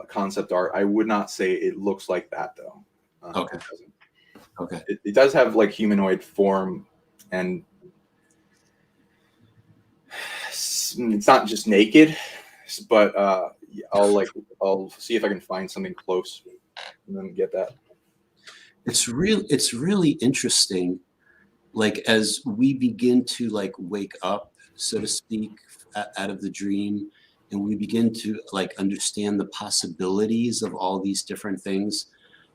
Speaker 3: concept art. I would not say it looks like that though.
Speaker 2: Okay. Okay.
Speaker 3: It does have like humanoid form, and it's not just naked, but I'll see if I can find something close and then get that.
Speaker 2: It's really interesting. Like as we begin to like wake up, so to speak, out of the dream, and we begin to like understand the possibilities of all these different things.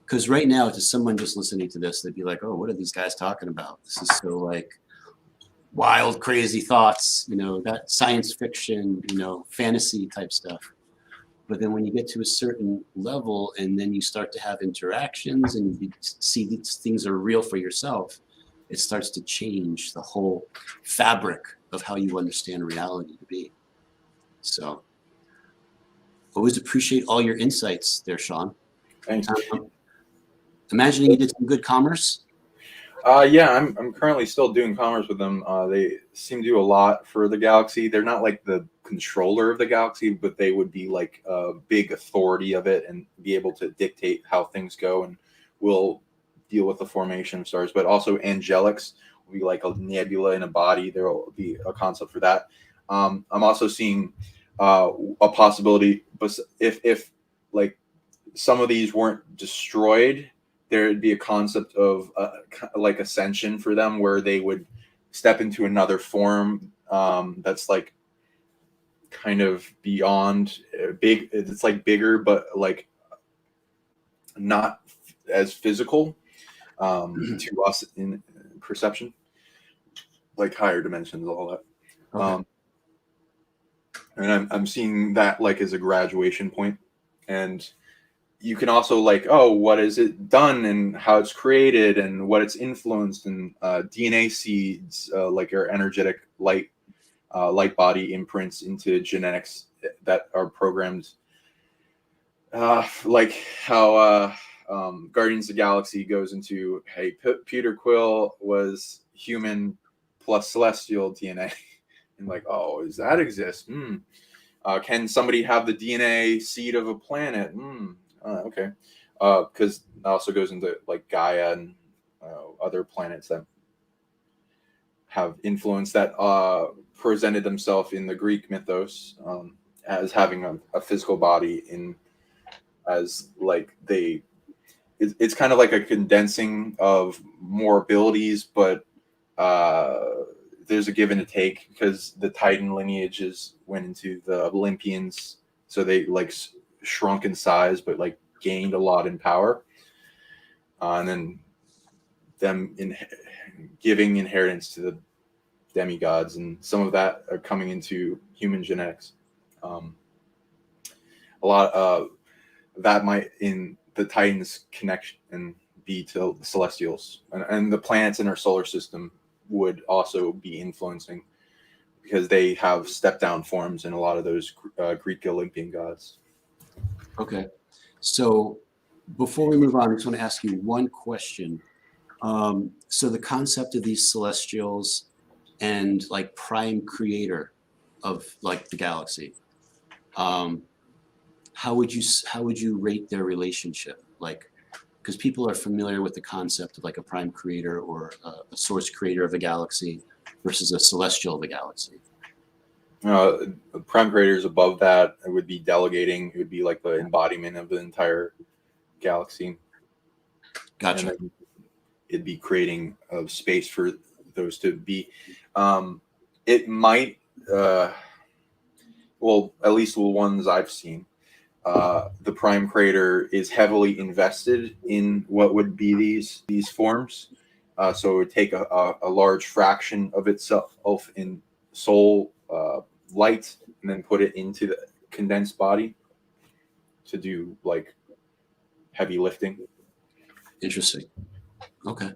Speaker 2: Because right now, to someone just listening to this, they'd be like, "Oh, what are these guys talking about? This is so like wild, crazy thoughts, that science fiction, fantasy type stuff." But then when you get to a certain level, and then you start to have interactions, and you see these things are real for yourself, it starts to change the whole fabric of how you understand reality to be. So, always appreciate all your insights there, Sean.
Speaker 3: Thanks.
Speaker 2: Imagining you did some good commerce.
Speaker 3: Yeah, I'm currently still doing commerce with them. They seem to do a lot for the galaxy. They're not like the controller of the galaxy, but they would be like a big authority of it and be able to dictate how things go, and will deal with the formation of stars. But also angelics will be like a nebula in a body. There will be a concept for that. I'm also seeing a possibility, but if like some of these weren't destroyed, there'd be a concept of like ascension for them, where they would step into another form that's like kind of beyond big. It's like bigger, but like not as physical to us in perception, like higher dimensions, all that.
Speaker 2: Okay.
Speaker 3: And I'm seeing that like as a graduation point. And you can also like, oh, what is it done and how it's created and what it's influenced, and DNA seeds, like our energetic light body imprints into genetics that are programmed, like how Guardians of the Galaxy goes into, hey, Peter Quill was human plus celestial DNA. And like, oh, does that exist? Can somebody have the DNA seed of a planet? Okay. Because it also goes into like Gaia and other planets that have influence that presented themselves in the Greek mythos as having a physical body, as like it's kind of like a condensing of more abilities, but there's a give and a take, because the Titan lineages went into the Olympians, so they like shrunk in size but like gained a lot in power, and then them giving inheritance to the demigods, and some of that are coming into human genetics. A lot of that might in the Titans connection and be to the Celestials, and the planets in our solar system would also be influencing because they have step down forms in a lot of those Greek Olympian gods.
Speaker 2: Okay. So before we move on, I just want to ask you one question. So the concept of these celestials and like prime creator of like the galaxy, how would you rate their relationship? Like, because people are familiar with the concept of like a prime creator or a source creator of a galaxy versus a celestial of a galaxy.
Speaker 3: Prime creators above that, it would be delegating. It would be like the embodiment of the entire galaxy.
Speaker 2: Gotcha.
Speaker 3: And it'd be creating a space for those to be. It might, well, at least the ones I've seen, the prime creator is heavily invested in what would be these forms. So it would take a large fraction of itself in soul light and then put it into the condensed body to do like heavy lifting.
Speaker 2: Interesting. Okay.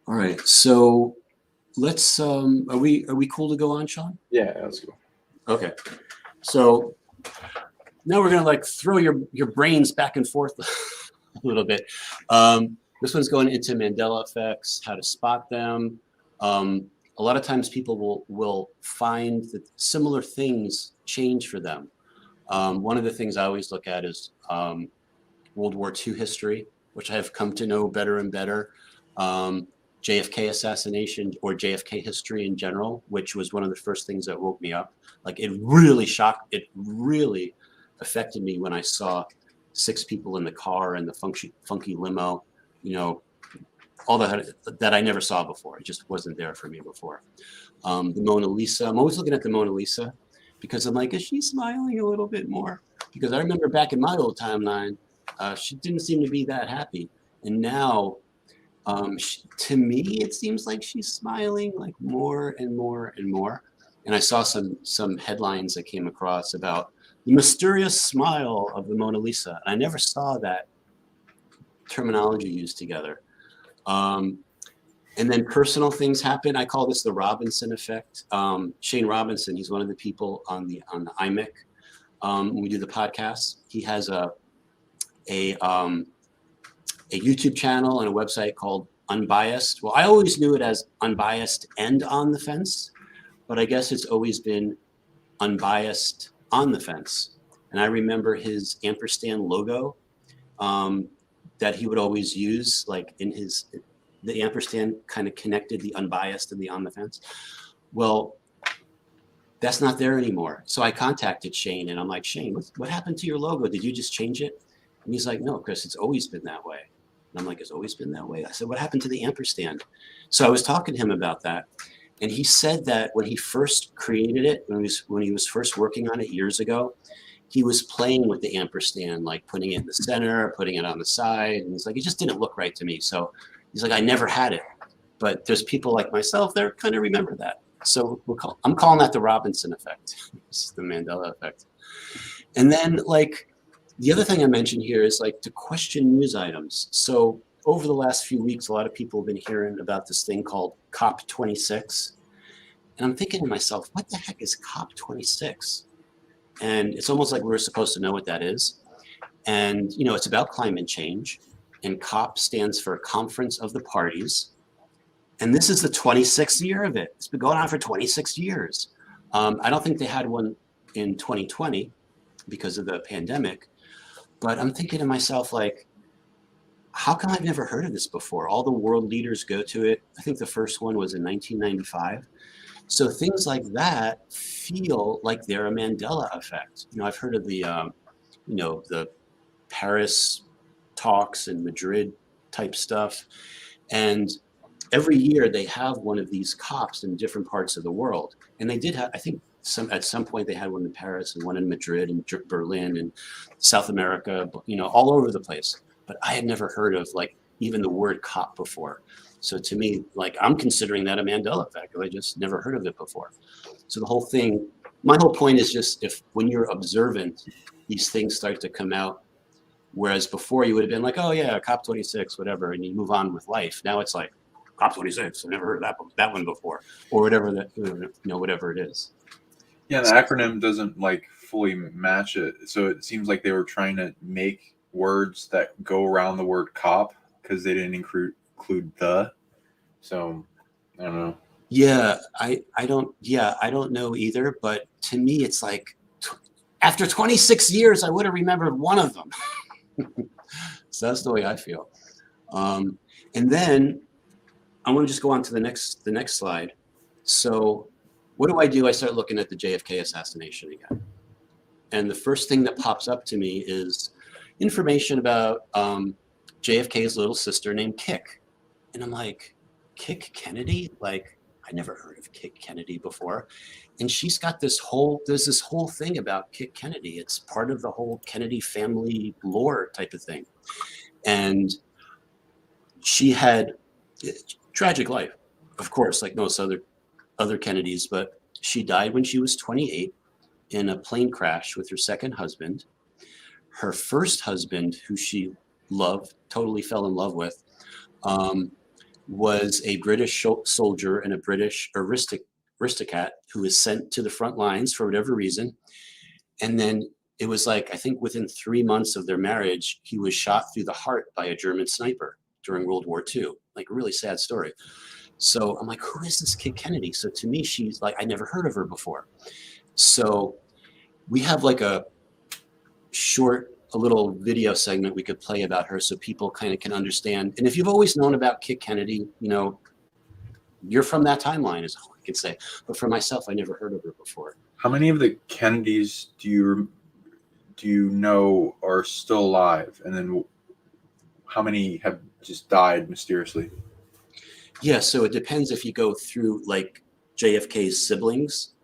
Speaker 2: All right. So let's are we cool to go on, Sean?
Speaker 3: Yeah, let's go.
Speaker 2: Okay. So now we're gonna like throw your brains back and forth a little bit. This one's going into Mandela effects, how to spot them. A lot of times people will find that similar things change for them. One of the things I always look at is World War II history, which I have come to know better and better. JFK assassination or JFK history in general, which was one of the first things that woke me up. Like it really affected me when I saw 6 people in the car and the funky limo, you know, all that I never saw before. It just wasn't there for me before. The Mona Lisa, I'm always looking at the Mona Lisa because I'm like, is she smiling a little bit more? Because I remember back in my old timeline, she didn't seem to be that happy. And now, to me, it seems like she's smiling like more and more and more. And I saw some headlines that came across about the mysterious smile of the Mona Lisa. And I never saw that terminology used together. And then personal things happen. I call this the Robinson effect. Shane Robinson, he's one of the people on the IMIC. When we do the podcast, he has a YouTube channel and a website called Unbiased. Well, I always knew it as Unbiased and On the Fence, but I guess it's always been Unbiased on the Fence. And I remember his ampersand logo that he would always use, like in the ampersand kind of connected the unbiased and the on the fence. Well, that's not there anymore. So I contacted Shane and I'm like, Shane, what happened to your logo? Did you just change it? And he's like, no, Chris, it's always been that way. And I'm like, it's always been that way. I said, what happened to the ampersand? So I was talking to him about that. And he said that when he first created it, when he was first working on it years ago, he was playing with the ampersand, like putting it in the center, putting it on the side. And he's like, it just didn't look right to me. So he's like, I never had it. But there's people like myself that kind of remember that. So I'm calling that the Robinson effect. This is the Mandela effect. And then like the other thing I mentioned here is like to question news items. So over the last few weeks, a lot of people have been hearing about this thing called COP26. And I'm thinking to myself, what the heck is COP26? And it's almost like we're supposed to know what that is. And, you know, it's about climate change. And COP stands for Conference of the Parties. And this is the 26th year of it. It's been going on for 26 years. I don't think they had one in 2020 because of the pandemic. But I'm thinking to myself, like, how come I've never heard of this before? All the world leaders go to it. I think the first one was in 1995. So things like that feel like they're a Mandela effect. You know, I've heard of the, you know, the Paris talks and Madrid type stuff. And every year they have one of these COPs in different parts of the world. And they did have, I think at some point they had one in Paris and one in Madrid and Berlin and South America, you know, all over the place. But I had never heard of like even the word COP before. So to me, like I'm considering that a Mandela effect. I just never heard of it before. So the whole thing, my whole point is just if when you're observant, these things start to come out. Whereas before you would have been like, oh yeah, COP26, whatever, and you move on with life. Now it's like, Cop 26. I never heard of that one before, or whatever whatever it is.
Speaker 3: Yeah, the acronym doesn't like fully match it, so it seems like they were trying to make words that go around the word cop because they didn't include the. So I don't know.
Speaker 2: Yeah, I don't know either. But to me, it's like after 26 years, I would have remembered one of them. So that's the way I feel. And then I want to just go on to the next slide. So what do? I start looking at the JFK assassination again. And the first thing that pops up to me is information about JFK's little sister named Kick. And I'm like, Kick Kennedy? Like, I never heard of Kick Kennedy before. And she's got there's this whole thing about Kick Kennedy. It's part of the whole Kennedy family lore type of thing. And she had a tragic life, of course, like most other Kennedys, but she died when she was 28 in a plane crash with her second husband. Her first husband, who she loved, totally fell in love with, was a British soldier and a British aristocrat who was sent to the front lines for whatever reason. And then it was like, I think within 3 months of their marriage, he was shot through the heart by a German sniper during World War II. Like a really sad story. So I'm like, who is this Kid Kennedy? So to me, she's like, I never heard of her before. So we have like a little video segment we could play about her so people kind of can understand. And if you've always known about Kid Kennedy, you're from that timeline is all I can say. But for myself, I never heard of her before.
Speaker 3: How many of the Kennedys do you know are still alive? And then how many have just died mysteriously?
Speaker 2: Yeah, so it depends if you go through like JFK's siblings.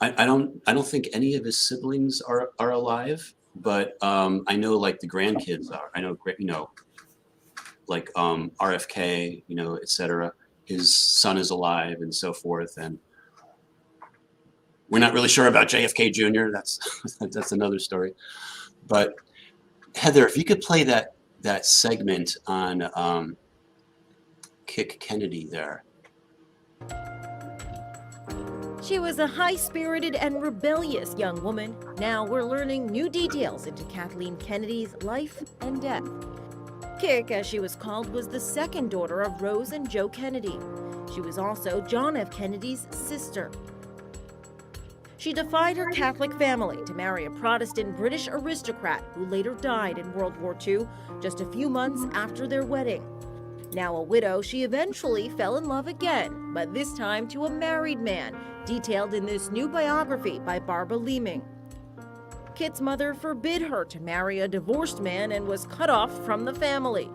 Speaker 2: I don't think any of his siblings are alive, but I know like the grandkids are. I know like RFK, etc. His son is alive and so forth, and we're not really sure about JFK Jr. That's another story. But Heather, if you could play that segment on Kick Kennedy there.
Speaker 7: She was a high-spirited and rebellious young woman. Now we're learning new details into Kathleen Kennedy's life and death. Kick, as she was called, was the second daughter of Rose and Joe Kennedy. She was also John F. Kennedy's sister. She defied her Catholic family to marry a Protestant British aristocrat who later died in World War II just a few months after their wedding. Now a widow, she eventually fell in love again, but this time to a married man, detailed in this new biography by Barbara Leeming. Kit's mother forbid her to marry a divorced man and was cut off from the family.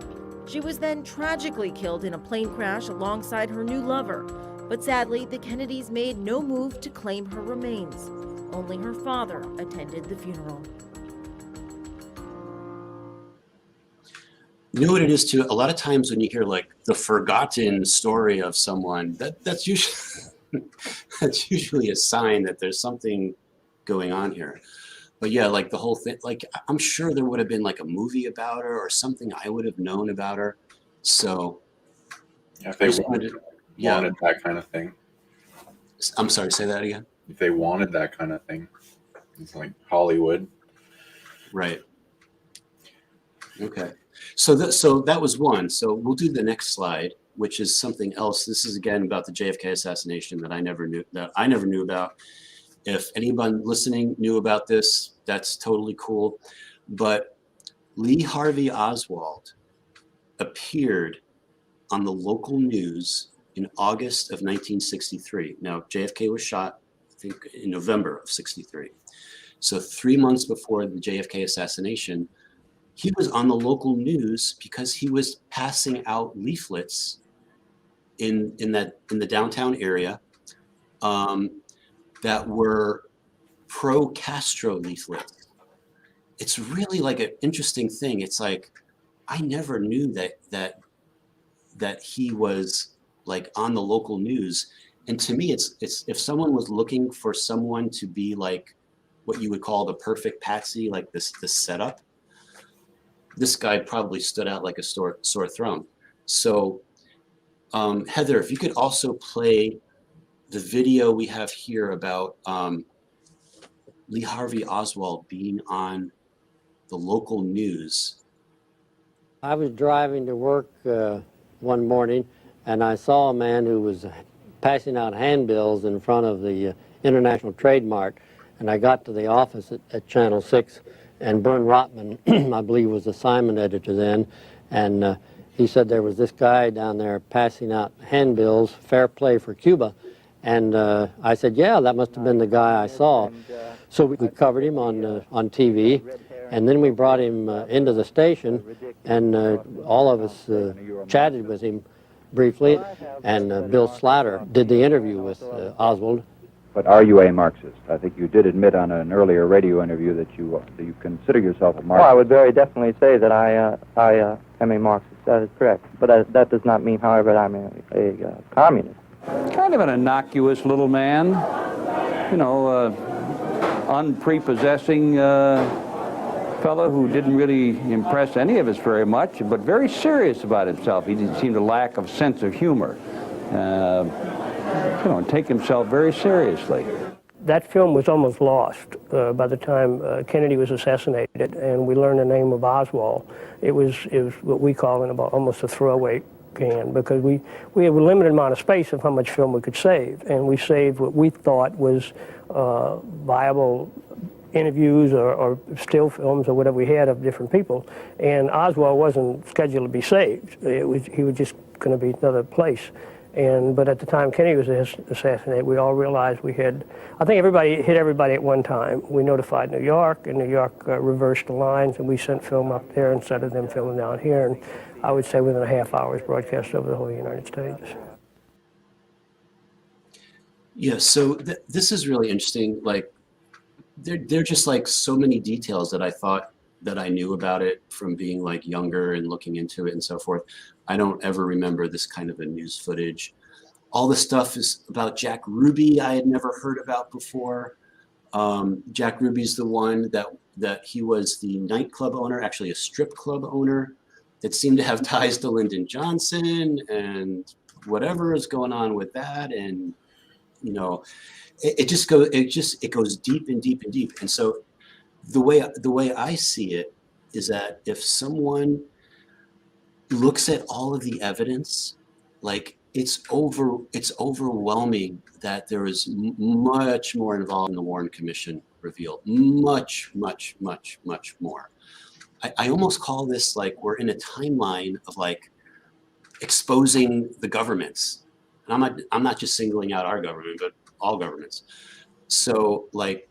Speaker 7: She was then tragically killed in a plane crash alongside her new lover. But sadly, the Kennedys made no move to claim her remains. Only her father attended the funeral.
Speaker 2: You know what it is too? A lot of times when you hear like the forgotten story of someone, that's usually a sign that there's something going on here. But yeah, like the whole thing, like I'm sure there would have been like a movie about her or something I would have known about her. So
Speaker 3: yeah, if they wanted that kind of thing.
Speaker 2: I'm sorry, say that again.
Speaker 3: If they wanted that kind of thing, it's like Hollywood.
Speaker 2: Right. Okay. So that was one. So we'll do the next slide, which is something else. This is again about the JFK assassination that I never knew about. If anyone listening knew about this, that's totally cool. But Lee Harvey Oswald appeared on the local news in August of 1963. Now, JFK was shot, I think, in November of 63. So 3 months before the JFK assassination, he was on the local news because he was passing out leaflets in the downtown area that were pro-Castro leaflets. It's really like an interesting thing. It's like I never knew that he was like on the local news. And to me, it's if someone was looking for someone to be like what you would call the perfect patsy, like this setup, this guy probably stood out like a sore thumb. So Heather, if you could also play the video we have here about Lee Harvey Oswald being on the local news.
Speaker 8: I was driving to work one morning, and I saw a man who was passing out handbills in front of the International Trade Mart, and I got to the office at Channel 6, and Bern Rotman, I believe, was the Simon editor then, and he said there was this guy down there passing out handbills, fair play for Cuba, and I said, yeah, that must have been the guy I saw. So we covered him on TV, and then we brought him into the station, and all of us chatted with him briefly, and Bill Slatter did the interview with Oswald.
Speaker 9: But are you a Marxist? I think you did admit on an earlier radio interview that you consider yourself a Marxist.
Speaker 10: Well, I would very definitely say that I am a Marxist. That is correct. But that does not mean, however, that I'm a communist.
Speaker 11: Kind of an innocuous little man, you know, unprepossessing fellow who didn't really impress any of us very much, but very serious about himself. He seemed to lack of sense of humor, you know, and take himself very seriously.
Speaker 12: That film was almost lost by the time Kennedy was assassinated, and we learned the name of Oswald. It was what we call almost a throwaway can, because we had a limited amount of space of how much film we could save, and we saved what we thought was viable interviews or still films or whatever we had of different people, and Oswald wasn't scheduled to be saved. He was just going to be another place. But at the time Kennedy was assassinated, we all realized we had, I think everybody hit everybody at one time. We notified New York, and New York reversed the lines, and we sent film up there instead of them filming down here. And I would say within a half hour, it was broadcast over the whole United States.
Speaker 2: Yeah, so this is really interesting. Like, they're just like so many details that I thought that I knew about it from being like younger and looking into it and so forth. I don't ever remember this kind of a news footage. All the stuff is about Jack Ruby I had never heard about before. Jack Ruby's the one that he was the nightclub owner, actually a strip club owner, that seemed to have ties to Lyndon Johnson and whatever is going on with that. And, you know, it goes deep and deep and deep. And so the way I see it is that if someone looks at all of the evidence, like it's overwhelming that there is much more involved in the Warren Commission revealed, much more. I almost call this like we're in a timeline of like exposing the governments. And I'm not just singling out our government, but all governments. So like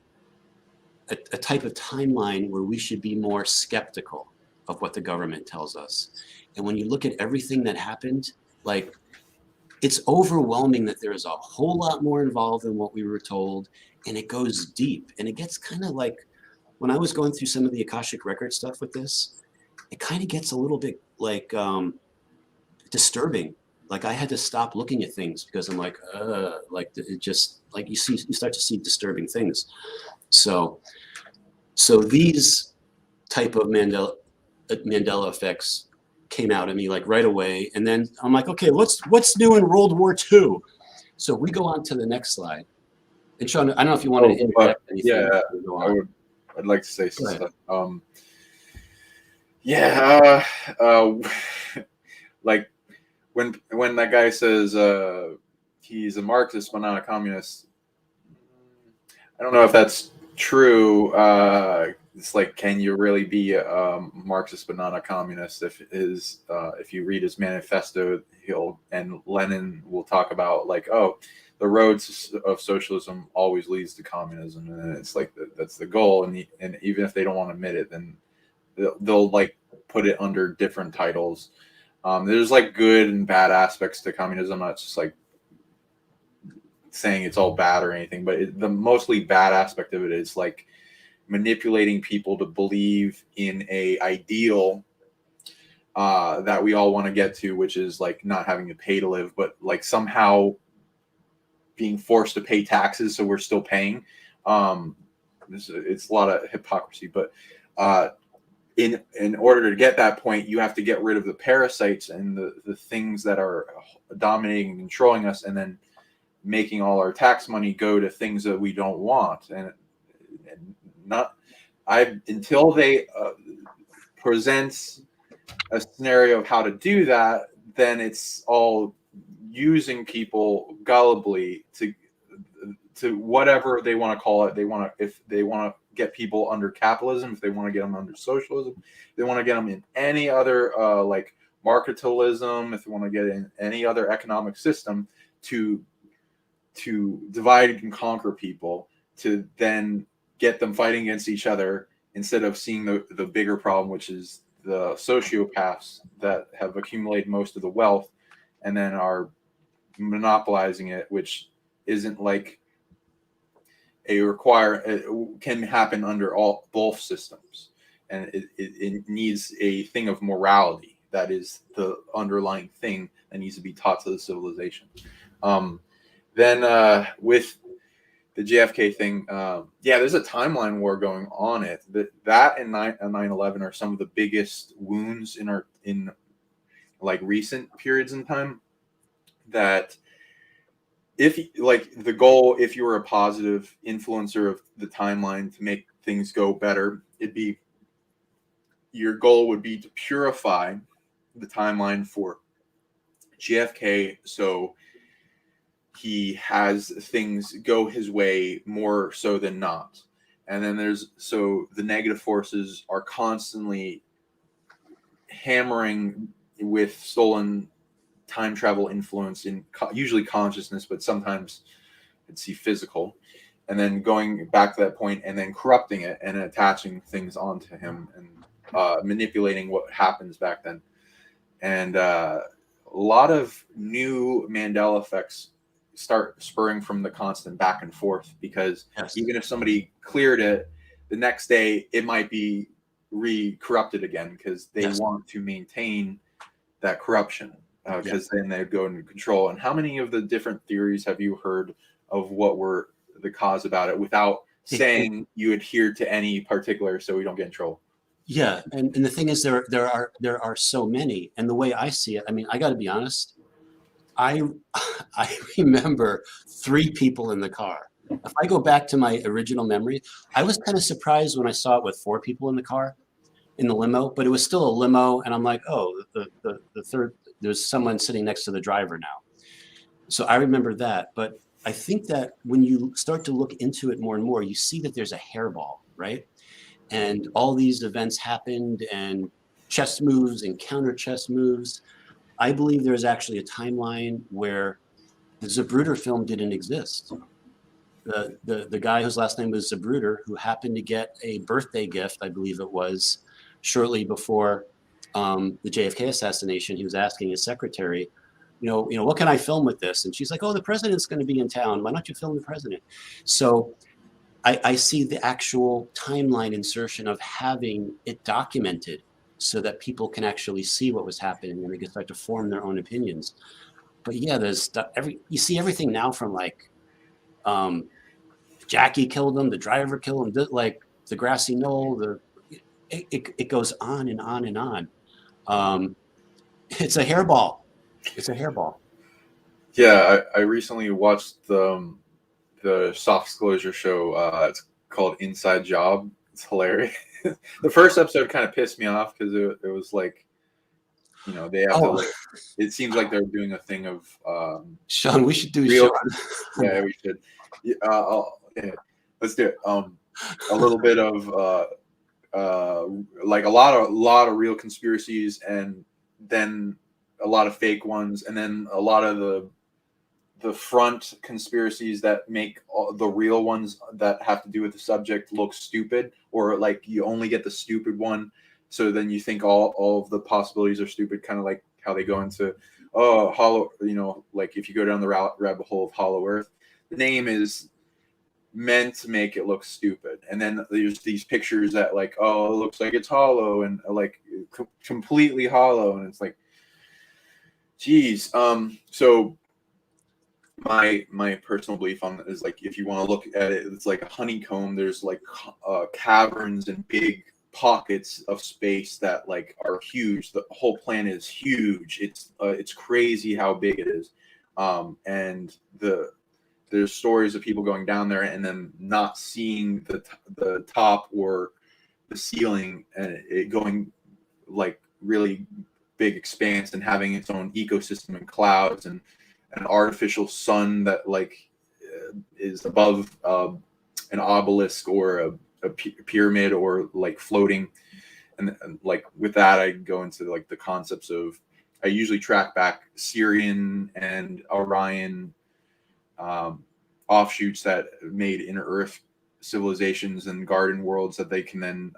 Speaker 2: a type of timeline where we should be more skeptical of what the government tells us. And when you look at everything that happened, like it's overwhelming that there is a whole lot more involved than what we were told, and it goes deep. And it gets kind of like, when I was going through some of the Akashic Record stuff with this, it kind of gets a little bit like disturbing. Like I had to stop looking at things because I'm like it just like you start to see disturbing things. So these type of Mandela effects came out at me like right away, and then I'm like, okay, what's new in World War II? So we go on to the next slide. And Sean, I don't know if you want to interject anything.
Speaker 3: Yeah, I'd like to say something. Like when that guy says he's a Marxist but not a communist, I don't know if that's true. It's like, can you really be a Marxist but not a communist? If you read his manifesto, and Lenin will talk about like, oh, the roads of socialism always leads to communism, and it's like that's the goal. And even if they don't want to admit it, then they'll like put it under different titles. There's like good and bad aspects to communism. I'm not just like saying it's all bad or anything, but the mostly bad aspect of it is like manipulating people to believe in a ideal that we all want to get to, which is like not having to pay to live, but like somehow being forced to pay taxes so we're still paying. It's a lot of hypocrisy, but in order to get that point, you have to get rid of the parasites and the things that are dominating and controlling us, and then making all our tax money go to things that we don't want. And not until they present a scenario of how to do that, then it's all using people gullibly to whatever they want to call it. If they want to get people under capitalism, if they want to get them under socialism, if they want to get them in any other like marketalism, if they want to get in any other economic system to divide and conquer people, to then get them fighting against each other, instead of seeing the bigger problem, which is the sociopaths that have accumulated most of the wealth and then are monopolizing it, which isn't like it can happen under both systems, and it needs a thing of morality that is the underlying thing that needs to be taught to the civilization. Then with the JFK thing, there's a timeline war going on. That and 9/11 are some of the biggest wounds in like recent periods in time. That if the goal, if you were a positive influencer of the timeline to make things go better, your goal would be to purify the timeline for JFK, so he has things go his way more so than not. And then the negative forces are constantly hammering with stolen time travel influence in usually consciousness, but sometimes it's physical, and then going back to that point and then corrupting it and attaching things onto him and manipulating what happens back then. And a lot of new Mandela effects start spurring from the constant back and forth, because even if somebody cleared it, the next day it might be re-corrupted again, because they want to maintain that corruption, because then they'd go into control. And how many of the different theories have you heard of what were the cause about it, without saying you adhere to any particular, so we don't get in trouble?
Speaker 2: Yeah, and the thing is, there are so many, and the way I see it, I mean, I got to be honest, I remember 3 people in the car. If I go back to my original memory, I was kind of surprised when I saw it with 4 people in the car, in the limo, but it was still a limo, and I'm like, oh, the third, there's someone sitting next to the driver now. So I remember that, but I think that when you start to look into it more and more, you see that there's a hairball, right? And all these events happened, and chess moves and counter chess moves. I believe there's actually a timeline where the Zapruder film didn't exist. The guy whose last name was Zapruder, who happened to get a birthday gift, I believe it was, shortly before the JFK assassination, he was asking his secretary, you know, what can I film with this? And she's like, oh, the president's going to be in town. Why don't you film the president? So I see the actual timeline insertion of having it documented, so that people can actually see what was happening and they can start to form their own opinions. But yeah, there's you see everything now from like Jackie killed him, the driver killed him, like the grassy knoll, it goes on and on and on. It's a hairball. It's a hairball.
Speaker 3: Yeah, I recently watched the soft disclosure show. It's called Inside Job. It's hilarious. The first episode kind of pissed me off because it was like, you know, they have to like, it seems like they're doing a thing of
Speaker 2: Sean, we should do
Speaker 3: real,
Speaker 2: Sean.
Speaker 3: Yeah, we should. Let's do it. A little bit of like a lot of real conspiracies, and then a lot of fake ones, and then a lot of the front conspiracies that make the real ones that have to do with the subject look stupid, or like you only get the stupid one, so then you think all of the possibilities are stupid, kind of like how they go into hollow, you know, like if you go down the rabbit hole of Hollow Earth, the name is meant to make it look stupid, and then there's these pictures that like, oh, it looks like it's hollow, and like completely hollow, and it's like, geez. So my personal belief on it is like, if you want to look at it, it's like a honeycomb. There's like caverns and big pockets of space that like are huge. The whole planet is huge. It's crazy how big it is. And there's stories of people going down there and then not seeing the top or the ceiling, and it going like really big expanse and having its own ecosystem and clouds and an artificial sun that like is above an obelisk or a pyramid or like floating. And like with that, I go into like the concepts of, I usually track back Syrian and Orion offshoots that made inner Earth civilizations and garden worlds that they can then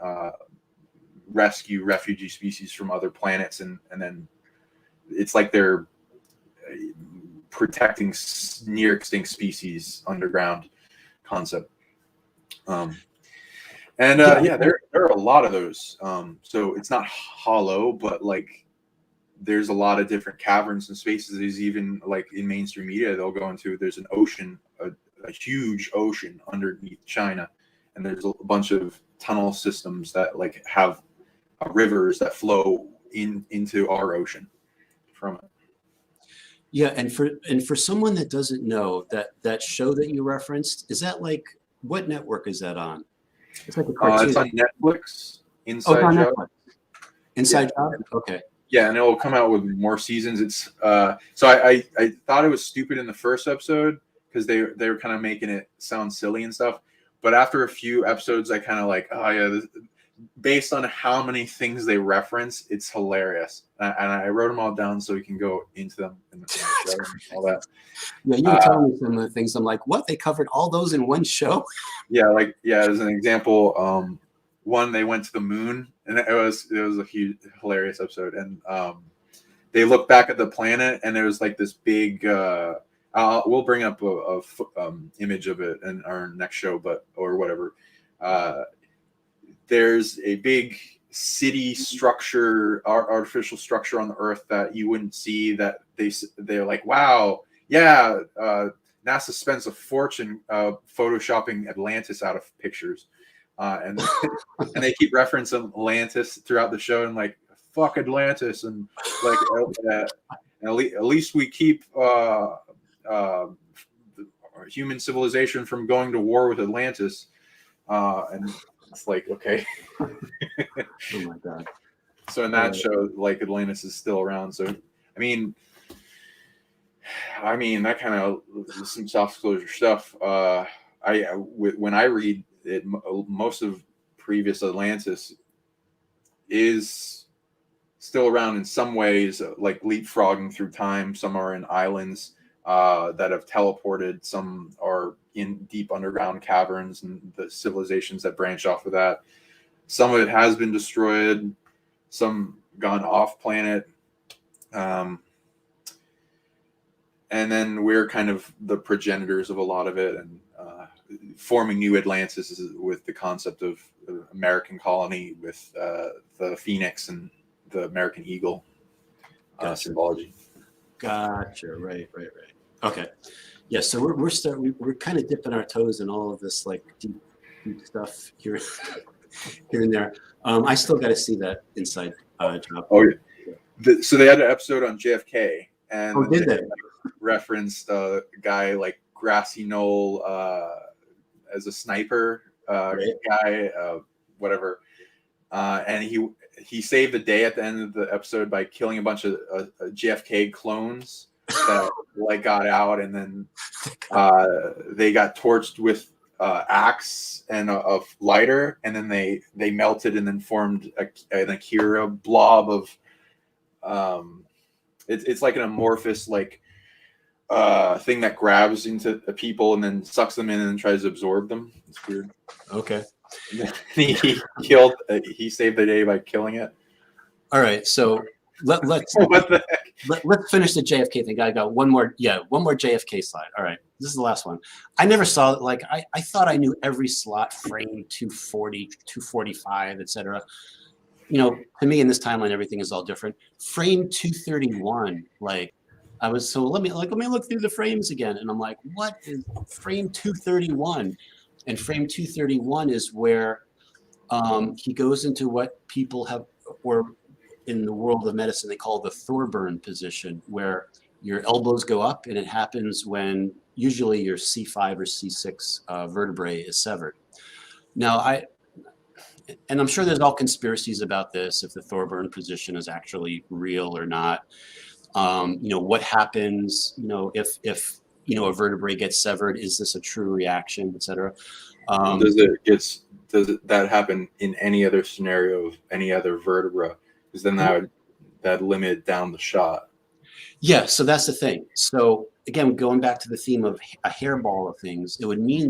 Speaker 3: rescue refugee species from other planets, and then it's like they're protecting near extinct species underground concept. Yeah, there are a lot of those. So it's not hollow, but like there's a lot of different caverns and spaces. There's even like in mainstream media, they'll go into, there's an ocean, a huge ocean underneath China, and there's a bunch of tunnel systems that like have rivers that flow into our ocean from it.
Speaker 2: Yeah, and for someone that doesn't know, that show that you referenced, is that like, what network is that on? It's like a cartoon.
Speaker 3: It's on Netflix. Inside Job.
Speaker 2: Netflix. Inside Job. Okay.
Speaker 3: Yeah, and it will come out with more seasons. It's so I thought it was stupid in the first episode because they were kind of making it sound silly and stuff. But after a few episodes, I kind of like, oh yeah, based on how many things they reference, it's hilarious. And I wrote them all down so we can go into them in the show and all that.
Speaker 2: Yeah, you were telling me some of the things. I'm like, what? They covered all those in one show?
Speaker 3: Yeah, like as an example, one, they went to the moon, and it was a huge, hilarious episode. And they looked back at the planet, and there was like this big. We'll bring up a image of it in our next show, or whatever. There's a big city structure, artificial structure on the Earth that you wouldn't see. That they're like, wow, yeah. NASA spends a fortune photoshopping Atlantis out of pictures, and and they keep referencing Atlantis throughout the show, and like, fuck Atlantis, and like at least we keep human civilization from going to war with Atlantis, and it's like, okay.
Speaker 2: Oh my god.
Speaker 3: So in that show, like, Atlantis is still around. So I mean that kind of some soft disclosure stuff. When I read it, most of previous Atlantis is still around in some ways, like leapfrogging through time. Some are in islands that have teleported. Some are in deep underground caverns and the civilizations that branch off of that. Some of it has been destroyed. Some gone off planet. And then we're kind of the progenitors of a lot of it, and forming new Atlantis with the concept of American colony with the phoenix and the American eagle symbology.
Speaker 2: Gotcha. Right. Okay. Yeah. So we're kind of dipping our toes in all of this like deep stuff here and there. I still got to see that Inside Job.
Speaker 3: Oh yeah. So they had an episode on JFK, and
Speaker 2: did they?
Speaker 3: Referenced a guy like Grassy Knoll as a sniper guy, whatever, and he saved the day at the end of the episode by killing a bunch of JFK clones that like got out, and then they got torched with axe and a lighter, and then they melted and then formed an Akira blob of it's like an amorphous like thing that grabs into the people and then sucks them in and then tries to absorb them. It's weird.
Speaker 2: Okay.
Speaker 3: He saved the day by killing it.
Speaker 2: All right, so let's
Speaker 3: what the heck?
Speaker 2: Let's finish the JFK thing. I got one more JFK slide. All right, this is the last one. I never saw it. Like I thought I knew every slot, frame 240, 245, etc. You know, to me in this timeline, everything is all different. Frame 231, like. Let me look through the frames again, and I'm like, what is frame 231? And frame 231 is where he goes into what people have, or in the world of medicine, they call the Thorburn position, where your elbows go up, and it happens when usually your C5 or C6 vertebrae is severed. Now, I'm sure there's all conspiracies about this, if the Thorburn position is actually real or not. What happens, if a vertebrae gets severed, is this a true reaction, et cetera?
Speaker 3: Does that happen in any other scenario of any other vertebra? Because then that limit down the shot.
Speaker 2: Yeah, so that's the thing. So again, going back to the theme of a hairball of things, it would mean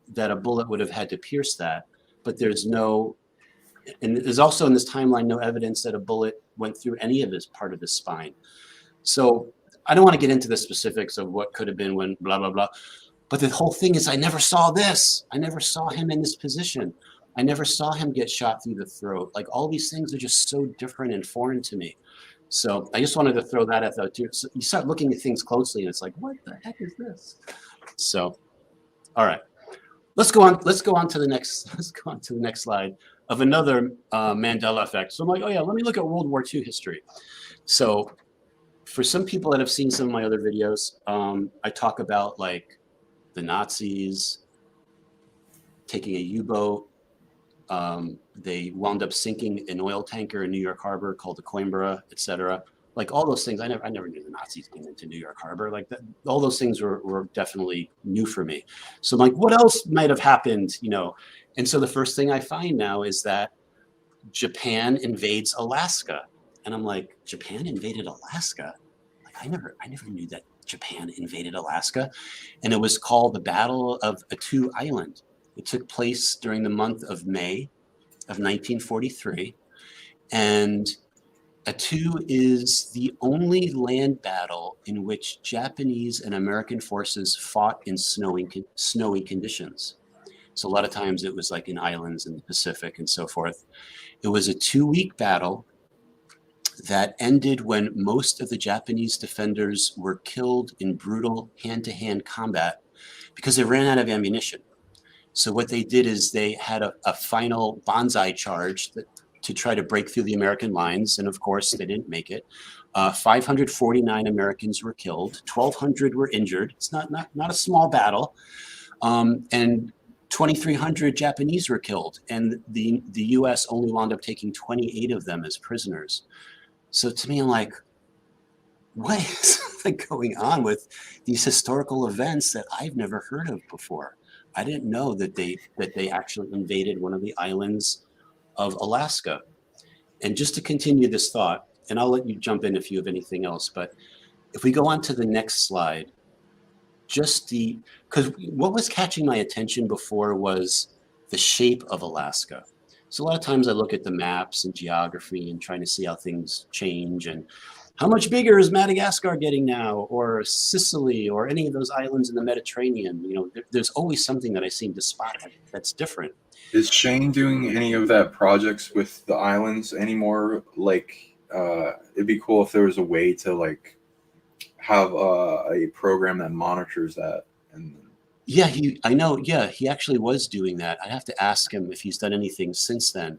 Speaker 2: that a bullet would have had to pierce that, but there's also in this timeline no evidence that a bullet went through any of this part of the spine. So I don't want to get into the specifics of what could have been when blah, blah, blah. But the whole thing is I never saw this. I never saw him in this position. I never saw him get shot through the throat. Like, all these things are just so different and foreign to me. So I just wanted to throw that out there too. So you start looking at things closely and it's like, what the heck is this? So, all right, let's go on to the next slide of another Mandela effect. So I'm like, oh yeah, let me look at World War II history. So for some people that have seen some of my other videos, I talk about like the Nazis taking a U-boat. They wound up sinking an oil tanker in New York Harbor called the Coimbra, etc. Like all those things, I never knew the Nazis came into New York Harbor. Like that, all those things were definitely new for me. So I'm like, what else might have happened, And so the first thing I find now is that Japan invades Alaska, and I'm like, Japan invaded Alaska? Like I never knew that Japan invaded Alaska, and it was called the Battle of Attu Island. It took place during the month of May of 1943, and Attu is the only land battle in which Japanese and American forces fought in snowy conditions. So a lot of times it was like in islands in the Pacific and so forth. It was a 2-week battle that ended when most of the Japanese defenders were killed in brutal hand-to-hand combat because they ran out of ammunition. So what they did is they had a final banzai charge to try to break through the American lines, and of course they didn't make it. 549 Americans were killed, 1,200 were injured. It's not a small battle, and 2,300 Japanese were killed, and the U.S. only wound up taking 28 of them as prisoners. So to me, I'm like, what is going on with these historical events that I've never heard of before? I didn't know that they actually invaded one of the islands of Alaska. And just to continue this thought, and I'll let you jump in if you have anything else, but if we go on to the next slide, because what was catching my attention before was the shape of Alaska. So a lot of times I look at the maps and geography and trying to see how things change and how much bigger is Madagascar getting now, or Sicily, or any of those islands in the Mediterranean? There's always something that I seem to spot that's different.
Speaker 3: Is Shane doing any of that projects with the islands anymore? Like, it'd be cool if there was a way to like have a program that monitors that. And
Speaker 2: yeah, I know. Yeah, he actually was doing that. I have to ask him if he's done anything since then.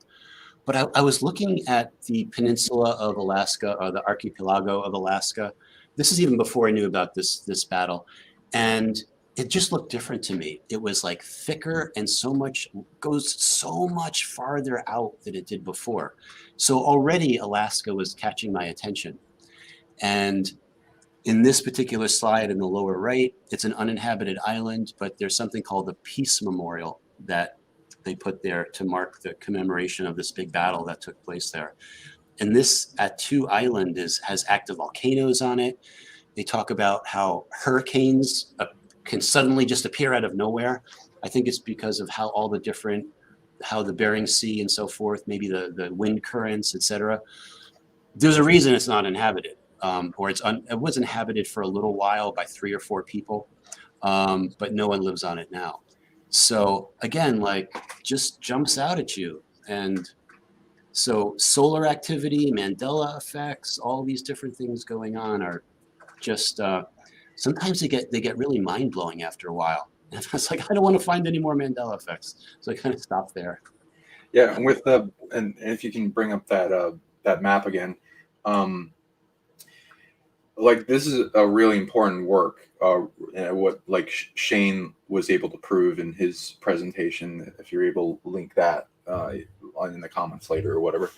Speaker 2: But I was looking at the peninsula of Alaska, or the archipelago of Alaska. This is even before I knew about this battle. And it just looked different to me. It was like thicker and goes so much farther out than it did before. So already Alaska was catching my attention. And in this particular slide in the lower right, it's an uninhabited island, but there's something called the Peace Memorial that they put there to mark the commemoration of this big battle that took place there. And this Attu Island has active volcanoes on it. They talk about how hurricanes can suddenly just appear out of nowhere. I think it's because of how the Bering Sea and so forth, maybe the wind currents, etc. There's a reason it's not inhabited, or it was inhabited for a little while by 3 or 4 people, but no one lives on it now. So again, like, just jumps out at you. And so solar activity, Mandela effects, all these different things going on are just, sometimes they get really mind-blowing after a while. And I was like, I don't want to find any more Mandela effects. So I kind of stopped there.
Speaker 3: Yeah, and with the and if you can bring up that map again, like this is a really important work. What like Shane was able to prove in his presentation. If you're able to link that in the comments later or whatever.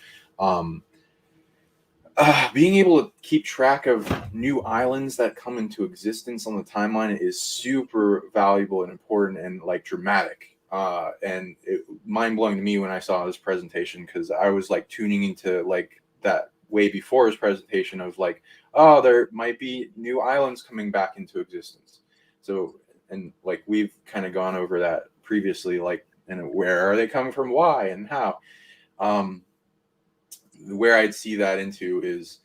Speaker 3: Being able to keep track of new islands that come into existence on the timeline is super valuable and important and like dramatic. And it mind-blowing to me when I saw his presentation, because I was like tuning into like that way before his presentation of like, oh, there might be new islands coming back into existence. So, and like we've kind of gone over that previously, like, and where are they coming from, why, and how. Where I'd see that into is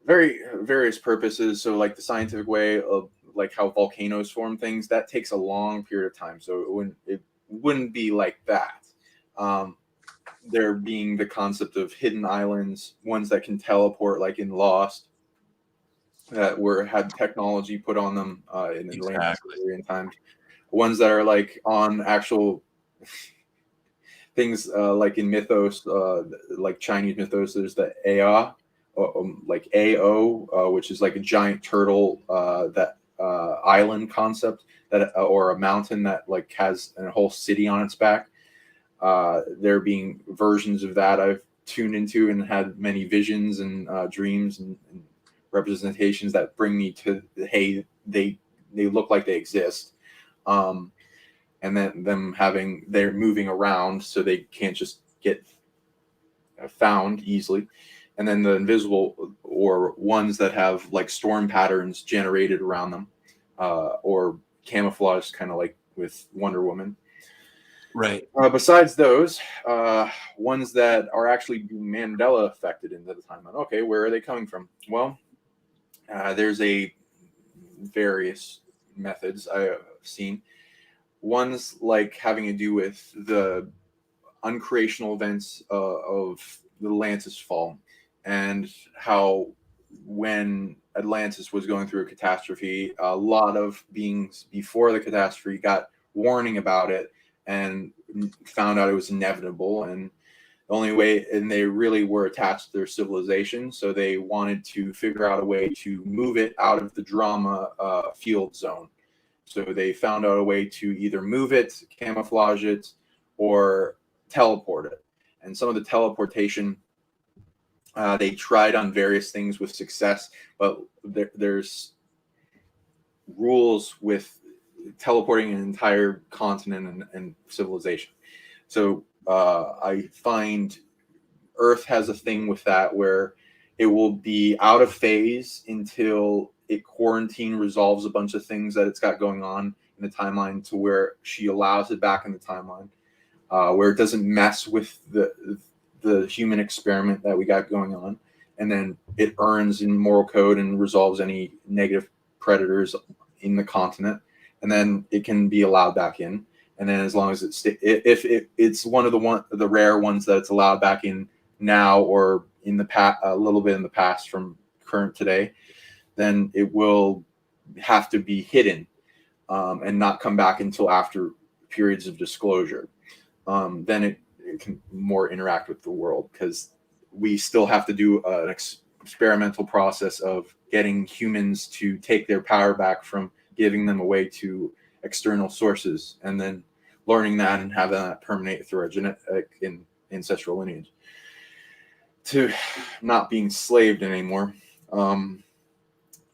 Speaker 3: various purposes. So like the scientific way of like how volcanoes form things, that takes a long period of time. So it wouldn't be like that. There being the concept of hidden islands, ones that can teleport, like in Lost, that had technology put on them in Atlantis in times. Ones that are like on actual things like in mythos, like Chinese mythos, there's the Ea, like Ao, which is like a giant turtle, that island concept that, or a mountain that like has a whole city on its back. There being versions of that I've tuned into and had many visions and dreams and representations that bring me to, hey, they look like they exist. And then they're moving around so they can't just get found easily. And then the invisible, or ones that have like storm patterns generated around them, or camouflage, kind of like with Wonder Woman.
Speaker 2: Right.
Speaker 3: Besides those, ones that are actually Mandela affected into the timeline. Okay, where are they coming from? Well, there's various methods I have seen. One's like having to do with the uncreational events of the Atlantis fall, and how when Atlantis was going through a catastrophe, a lot of beings before the catastrophe got warning about it and found out it was inevitable, and the only way, and they really were attached to their civilization, so they wanted to figure out a way to move it out of the drama field zone. So they found out a way to either move it, camouflage it, or teleport it. And some of the teleportation, they tried on various things with success, but there's rules with teleporting an entire continent and civilization. So I find Earth has a thing with that where it will be out of phase until it quarantine resolves a bunch of things that it's got going on in the timeline, to where she allows it back in the timeline, where it doesn't mess with the human experiment that we got going on, and then it earns in moral code and resolves any negative predators in the continent, and then it can be allowed back in. And then as long as it's one of the rare ones that it's allowed back in now, or in the past, a little bit in the past from current today, then it will have to be hidden and not come back until after periods of disclosure. Then it can more interact with the world, because we still have to do an experimental process of getting humans to take their power back from giving them away to external sources, and then learning that and having that permeate through our genetic and ancestral lineage, to not being enslaved anymore.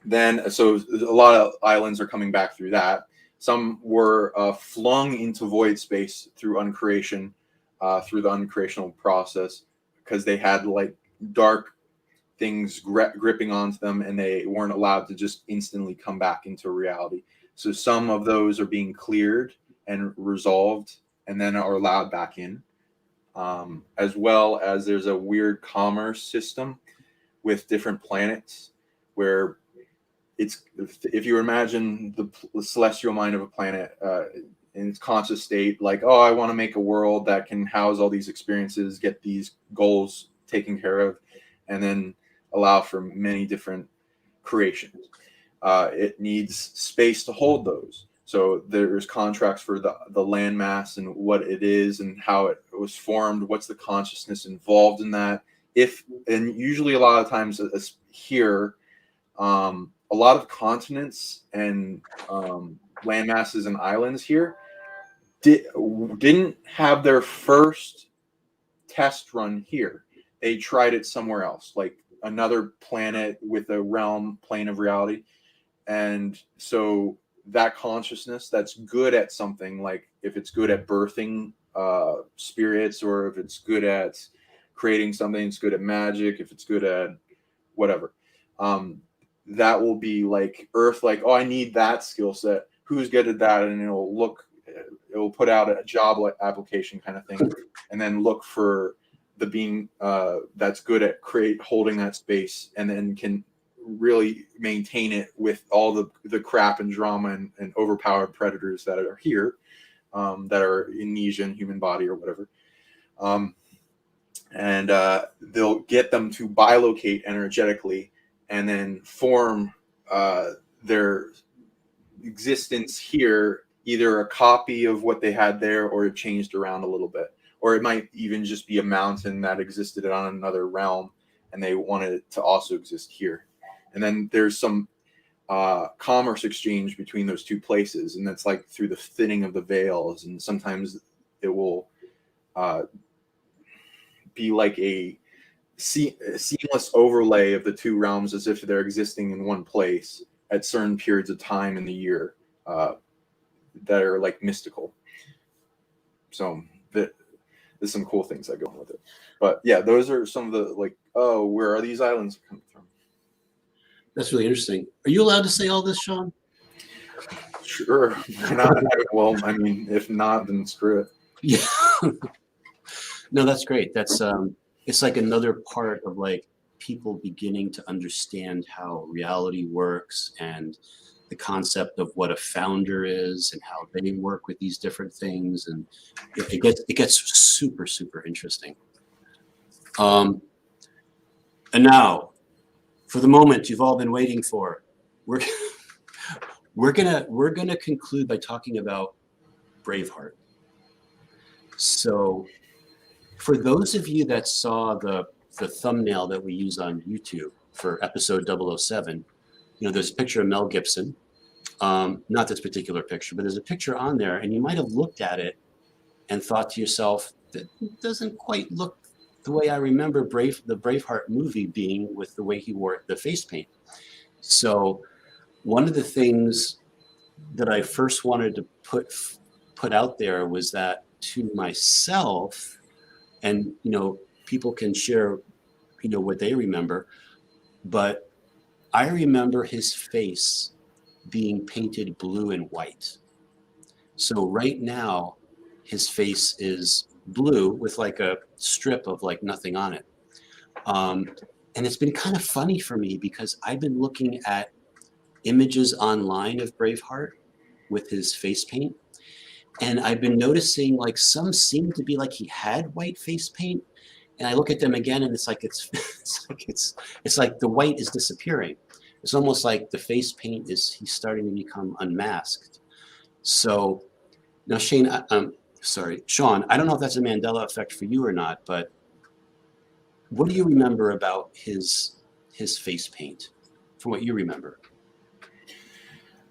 Speaker 3: Then, so a lot of islands are coming back through that. Some were flung into void space through uncreation, through the uncreational process, because they had like dark things gripping onto them, and they weren't allowed to just instantly come back into reality. So some of those are being cleared and resolved, and then are allowed back in. As well as there's a weird commerce system with different planets, where it's, if you imagine the celestial mind of a planet in its conscious state, like, oh, I want to make a world that can house all these experiences, get these goals taken care of, and then allow for many different creations. It needs space to hold those. So there's contracts for the landmass and what it is and how it was formed. What's the consciousness involved in that? And usually a lot of times here, a lot of continents and landmasses and islands here didn't have their first test run here. They tried it somewhere else, like another planet with a plane of reality. And so that consciousness that's good at something, like if it's good at birthing spirits, or if it's good at creating something, it's good at magic, if it's good at whatever, that will be like Earth, like, oh, I need that skill set. Who's good at that? And it will put out a job application kind of thing, and then look for the being that's good at holding that space, and then can really maintain it with all the crap and drama and overpowered predators that are here, that are amnesia in human body or whatever. And they'll get them to bilocate energetically and then form their existence here, either a copy of what they had there, or it changed around a little bit. Or it might even just be a mountain that existed on another realm and they wanted it to also exist here. And then there's some commerce exchange between those two places, and that's like through the thinning of the veils. And sometimes it will be like a seamless overlay of the two realms, as if they're existing in one place at certain periods of time in the year that are like mystical. So there's some cool things that go on with it. But yeah, those are some of the, like, oh, where are these islands coming from?
Speaker 2: That's really interesting. Are you allowed to say all this, Sean?
Speaker 3: Sure. Well, I mean, if not, then screw it.
Speaker 2: Yeah. No, that's great. That's it's like another part of like people beginning to understand how reality works, and the concept of what a founder is and how they work with these different things, and it gets super, super interesting. And now, for the moment you've all been waiting for, we're gonna conclude by talking about Braveheart. So, for those of you that saw the thumbnail that we use on YouTube for episode 007, there's a picture of Mel Gibson. Not this particular picture, but there's a picture on there, and you might have looked at it and thought to yourself, that doesn't quite look the way I remember the Braveheart movie being, with the way he wore the face paint. So one of the things that I first wanted to put out there was that to myself, and people can share what they remember, but I remember his face being painted blue and white. So right now his face is blue with like a strip of like nothing on it, and it's been kind of funny for me because I've been looking at images online of Braveheart with his face paint, and I've been noticing like some seem to be like he had white face paint, and I look at them again and it's like it's like the white is disappearing. It's almost like the face paint he's starting to become unmasked. So now, Sean, I don't know if that's a Mandela effect for you or not, but what do you remember about his face paint, from what you remember?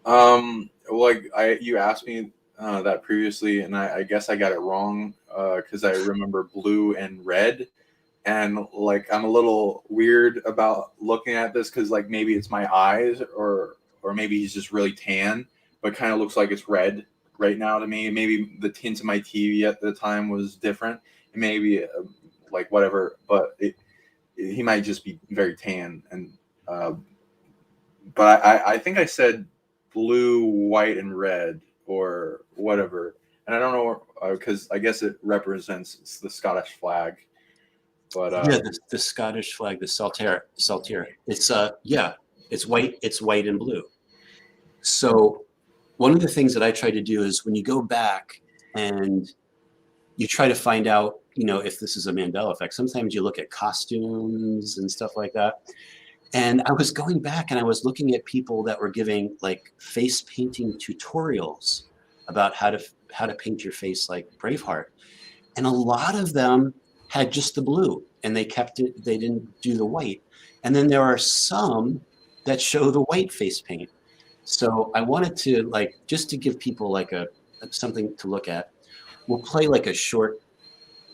Speaker 3: You asked me that previously, and I guess I got it wrong because I remember blue and red. And like, I'm a little weird about looking at this because like maybe it's my eyes, or maybe he's just really tan, but kind of looks like it's red right now to me. Maybe the tint of my TV at the time was different, and maybe like whatever, but he might just be very tan. And but I think I said blue, white, and red or whatever, and I don't know because I guess it represents the Scottish flag. But
Speaker 2: yeah, the Scottish flag, the Saltire. It's white. It's white and blue. So one of the things that I try to do is when you go back and you try to find out, if this is a Mandela effect, sometimes you look at costumes and stuff like that. And I was going back and I was looking at people that were giving like face painting tutorials about how to paint your face like Braveheart. And a lot of them had just the blue and they kept it, they didn't do the white. And then there are some that show the white face paint. So I wanted to like, just to give people like something to look at. We'll play like a short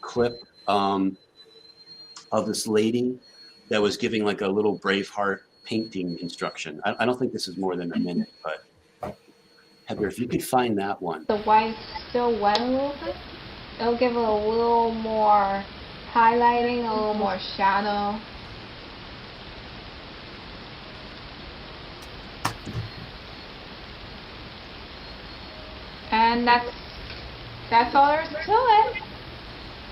Speaker 2: clip of this lady that was giving like a little Braveheart painting instruction. I don't think this is more than a minute, but Heather, if you could find that one.
Speaker 13: The white's still wet a little bit. It'll give it a little more highlighting, a little more shadow. And that's all there is to it.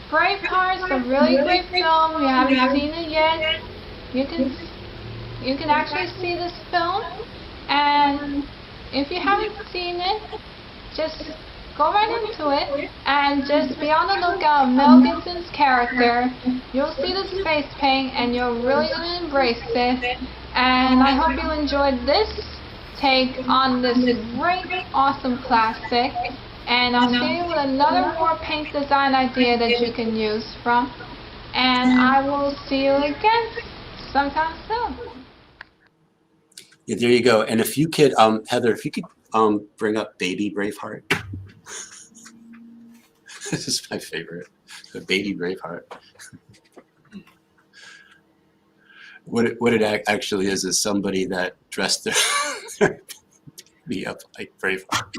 Speaker 13: Braveheart's a really great film. You haven't seen it yet. You can actually see this film, and if you haven't seen it, just go right into it and just be on the lookout of Mel Gibson's character. You'll see the face paint and you're really going to embrace it. And I hope you enjoyed this take on this great, awesome classic. And I'll see you with another more paint design idea that you can use from. And I will see you again sometime soon.
Speaker 2: Yeah, there you go. And if you could, Heather, if you could bring up Baby Braveheart. This is my favorite, the Baby Braveheart. What it actually is somebody that dressed their baby up like Braveheart.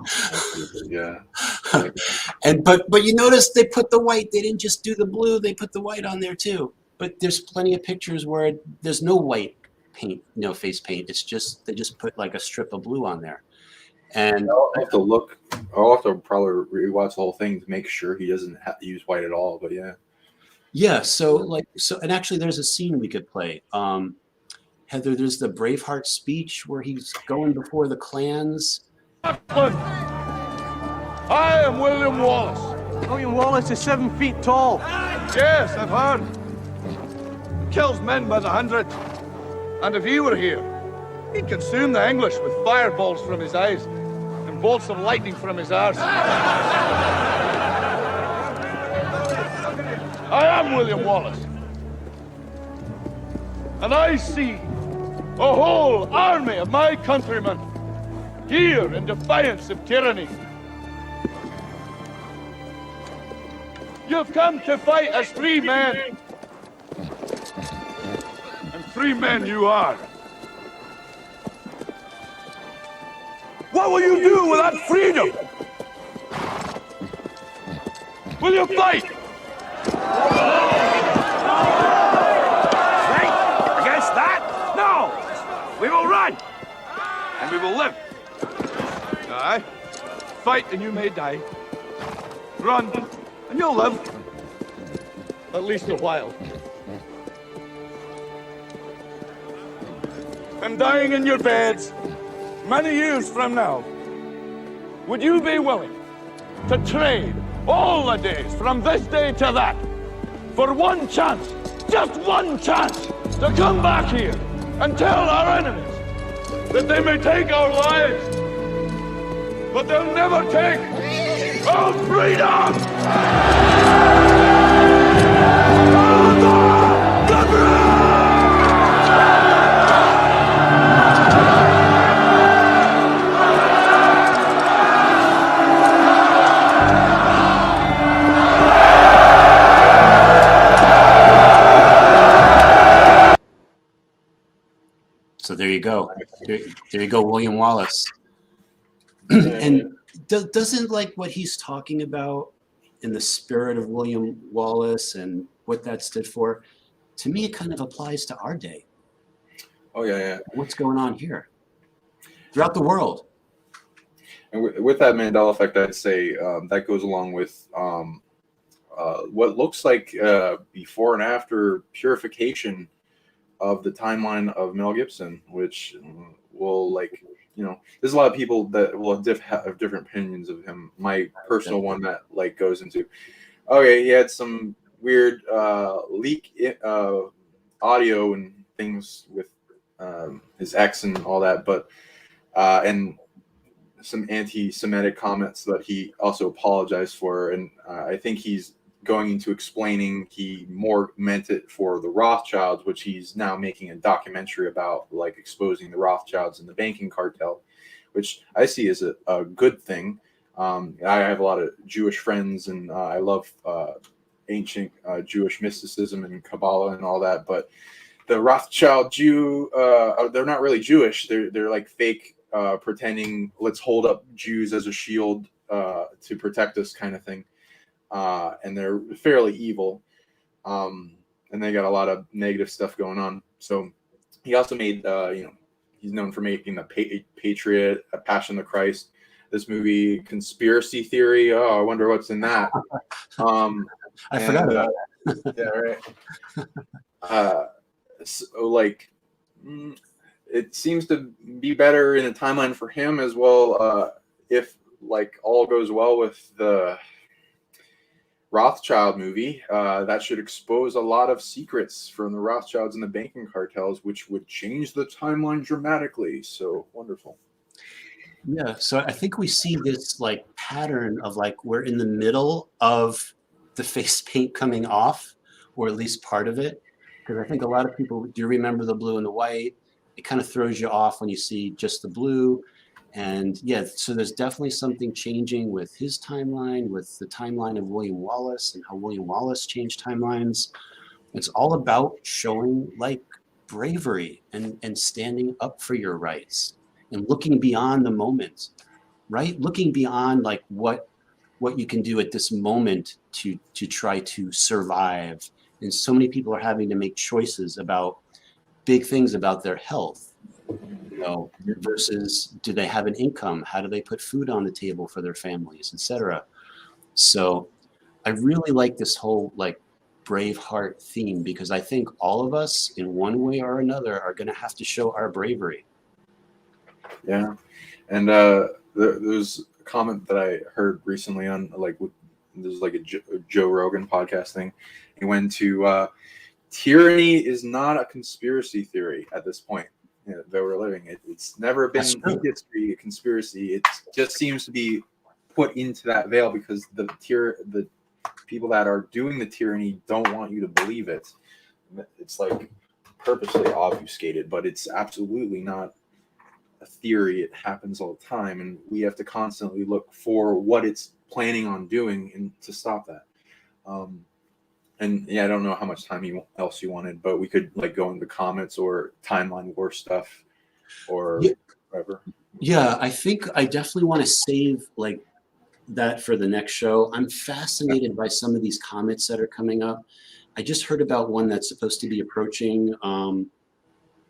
Speaker 3: Yeah.
Speaker 2: And but you notice they put the white. They didn't just do the blue. They put the white on there too. But there's plenty of pictures where there's no white paint, no face paint. It's just they just put like a strip of blue on there. And
Speaker 3: I'll have to look. I'll have to probably rewatch the whole thing to make sure he doesn't have to use white at all. But yeah.
Speaker 2: Yeah. So and actually, there's a scene we could play. Heather, there's the Braveheart speech where he's going before the clans.
Speaker 14: I am William Wallace.
Speaker 15: William Wallace is 7 feet tall.
Speaker 14: Yes, I've heard. He kills men by the hundred. And if he were here, he'd consume the English with fireballs from his eyes and bolts of lightning from his arse. I am William Wallace. And I see a whole army of my countrymen here in defiance of tyranny. You've come to fight as free men. And free men you are. What will you do with that freedom? Will you fight?
Speaker 15: Fight against that? No! We will run!
Speaker 14: And we will live. Aye. Fight and you may die. Run and you'll live. At least a while. And dying in your beds many years from now, would you be willing to trade all the days from this day to that for one chance, just one chance, to come back here and tell our enemies that they may take our lives, but they'll never take our freedom!
Speaker 2: So there you go. There you go, William Wallace. And doesn't like what he's talking about in the spirit of William Wallace and what that stood for, to me, it kind of applies to our day.
Speaker 3: Oh, yeah.
Speaker 2: What's going on here throughout the world?
Speaker 3: And with that Mandela effect, I'd say that goes along with what looks like before and after purification of the timeline of Mel Gibson, which will there's a lot of people that will have different opinions of him. My personal one that goes into, okay, he had some weird leak audio and things with his ex and all that, but and some anti-Semitic comments that he also apologized for, and I think he's going into explaining he more meant it for the Rothschilds, which he's now making a documentary about, like exposing the Rothschilds and the banking cartel, which I see as a good thing. I have a lot of Jewish friends, and I love ancient Jewish mysticism and Kabbalah and all that, but the Rothschild Jew, they're not really Jewish. They're like fake, pretending let's hold up Jews as a shield to protect us kind of thing. And they're fairly evil. And they got a lot of negative stuff going on. So he also made, he's known for making the Patriot, A Passion of the Christ, this movie, Conspiracy Theory. Oh, I wonder what's in that.
Speaker 2: I forgot about that.
Speaker 3: Yeah, right. So, like, it seems to be better in a timeline for him as well. If like all goes well with the Rothschild movie, that should expose a lot of secrets from the Rothschilds and the banking cartels, which would change the timeline dramatically. So wonderful.
Speaker 2: Yeah, so I think we see this like pattern of like we're in the middle of the face paint coming off, or at least part of it. Because I think a lot of people do remember the blue and the white. It kind of throws you off when you see just the blue. And yeah, so there's definitely something changing with his timeline, with the timeline of William Wallace and how William Wallace changed timelines. It's all about showing like bravery and standing up for your rights and looking beyond the moment, right? Looking beyond like what you can do at this moment to try to survive. And so many people are having to make choices about big things about their health, versus do they have an income? How do they put food on the table for their families, etc. So I really like this whole like Braveheart theme, because I think all of us in one way or another are going to have to show our bravery.
Speaker 3: Yeah. And there's a comment that I heard recently on there's like a Joe Rogan podcast thing. He went to tyranny is not a conspiracy theory at this point that we're living. It's never been in history a conspiracy. It just seems to be put into that veil because the people that are doing the tyranny don't want you to believe it. It's like purposely obfuscated, but it's absolutely not a theory. It happens all the time, and we have to constantly look for what it's planning on doing and to stop that. And yeah, I don't know how much time else you wanted, but we could like go into comments or timeline war stuff or whatever.
Speaker 2: Yeah, I think I definitely want to save like that for the next show. I'm fascinated by some of these comets that are coming up. I just heard about one that's supposed to be approaching,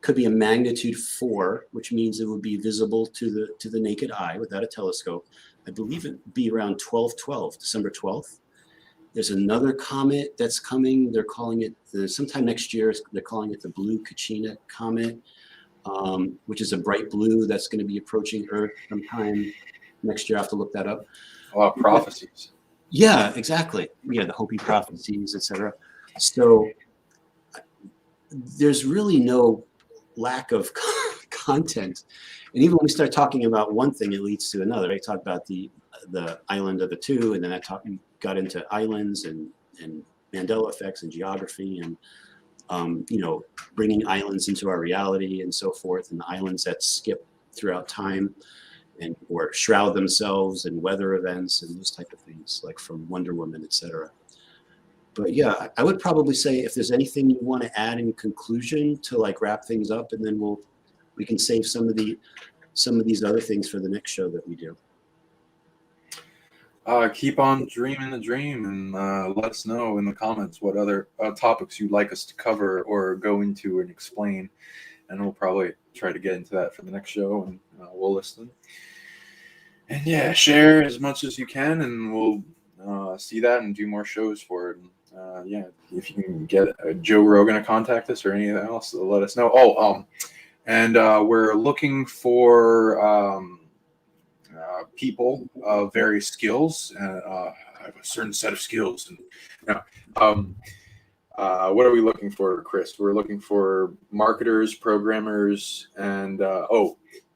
Speaker 2: could be a magnitude 4, which means it would be visible to the naked eye without a telescope. I believe it'd be around 12/12, December 12th. There's another comet that's coming. They're calling it sometime next year. They're calling it the Blue Kachina comet, which is a bright blue that's going to be approaching Earth sometime next year. I have to look that up.
Speaker 3: A lot of prophecies.
Speaker 2: Yeah, exactly. Yeah, the Hopi prophecies, etc. So there's really no lack of content. And even when we start talking about one thing, it leads to another. I talked about the island of the two, and then got into islands and Mandela effects and geography and bringing islands into our reality and so forth, and the islands that skip throughout time and or shroud themselves in weather events and those type of things, like from Wonder Woman, etc. But yeah, I would probably say if there's anything you want to add in conclusion to like wrap things up, and then we can save some of these other things for the next show that we do.
Speaker 3: Keep on dreaming the dream, and let us know in the comments what other topics you'd like us to cover or go into and explain, and we'll probably try to get into that for the next show, and we'll listen. And yeah, share as much as you can, and we'll see that and do more shows for it. And, yeah, if you can get Joe Rogan to contact us or anything else, let us know. And we're looking for people of various skills. I have a certain set of skills. And, What are we looking for, Chris? We're looking for marketers, programmers, and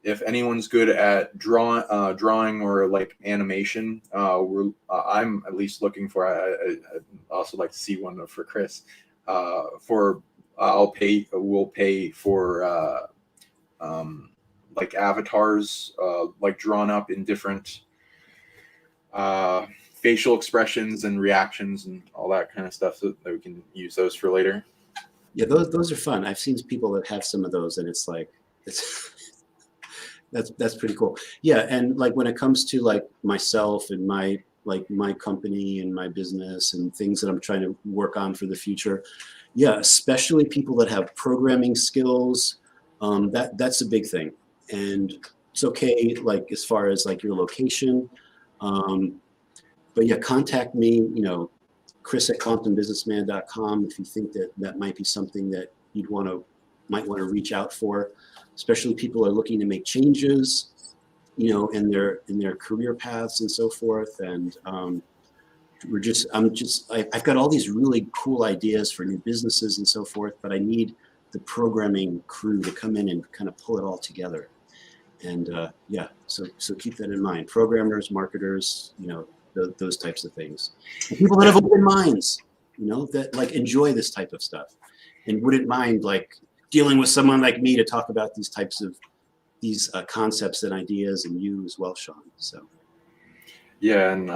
Speaker 3: if anyone's good at drawing or like animation, I'm at least looking for. I'd also like to see one for Chris. We'll pay for like avatars, like drawn up in different facial expressions and reactions and all that kind of stuff, so that we can use those for later.
Speaker 2: Yeah, those are fun. I've seen people that have some of those, and it's like that's pretty cool. Yeah, and like when it comes to like myself and my company and my business and things that I'm trying to work on for the future, yeah, especially people that have programming skills, that's a big thing. And it's okay, like as far as like your location. But yeah, contact me, Chris at quantumbusinessman.com if you think that might be something that you'd might want to reach out for, especially people are looking to make changes, in their career paths and so forth. And I've got all these really cool ideas for new businesses and so forth, but I need the programming crew to come in and kind of pull it all together. And so keep that in mind. Programmers, marketers, those types of things. And people that have open minds, that like enjoy this type of stuff and wouldn't mind like dealing with someone like me to talk about these types of concepts and ideas, and you as well, Sean. So
Speaker 3: yeah, and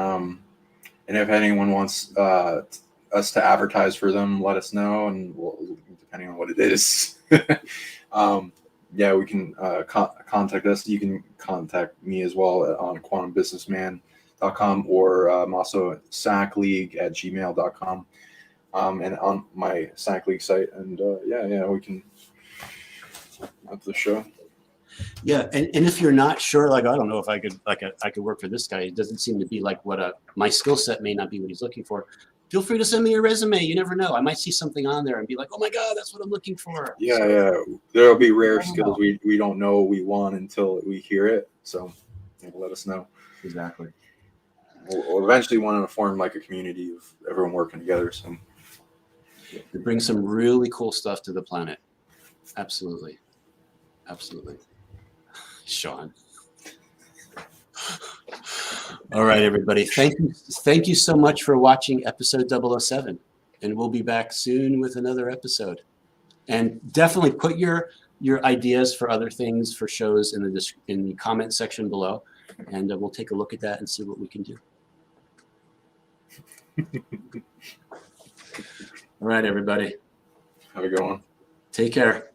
Speaker 3: if anyone wants us to advertise for them, let us know, and depending on what it is. Yeah, we can contact us. You can contact me as well on quantumbusinessman.com, or I'm also at PsionicLeague@gmail.com, and on my PsionicLeague site. And we can up the show.
Speaker 2: Yeah, and if you're not sure, like I don't know if I could work for this guy. It doesn't seem to be like my skill set may not be what he's looking for. Feel free to send me your resume. You never know. I might see something on there and be like, oh my God, that's what I'm looking for.
Speaker 3: Yeah. There'll be rare skills we don't know we want until we hear it. So let us know.
Speaker 2: Exactly.
Speaker 3: We'll eventually want to form like a community of everyone working together. So
Speaker 2: to bring some really cool stuff to the planet. Absolutely. Sean. All right, everybody. Thank you so much for watching episode 007, and we'll be back soon with another episode. And definitely put your ideas for other things for shows in the comment section below, and we'll take a look at that and see what we can do. All right, everybody.
Speaker 3: Have a good one.
Speaker 2: Take care.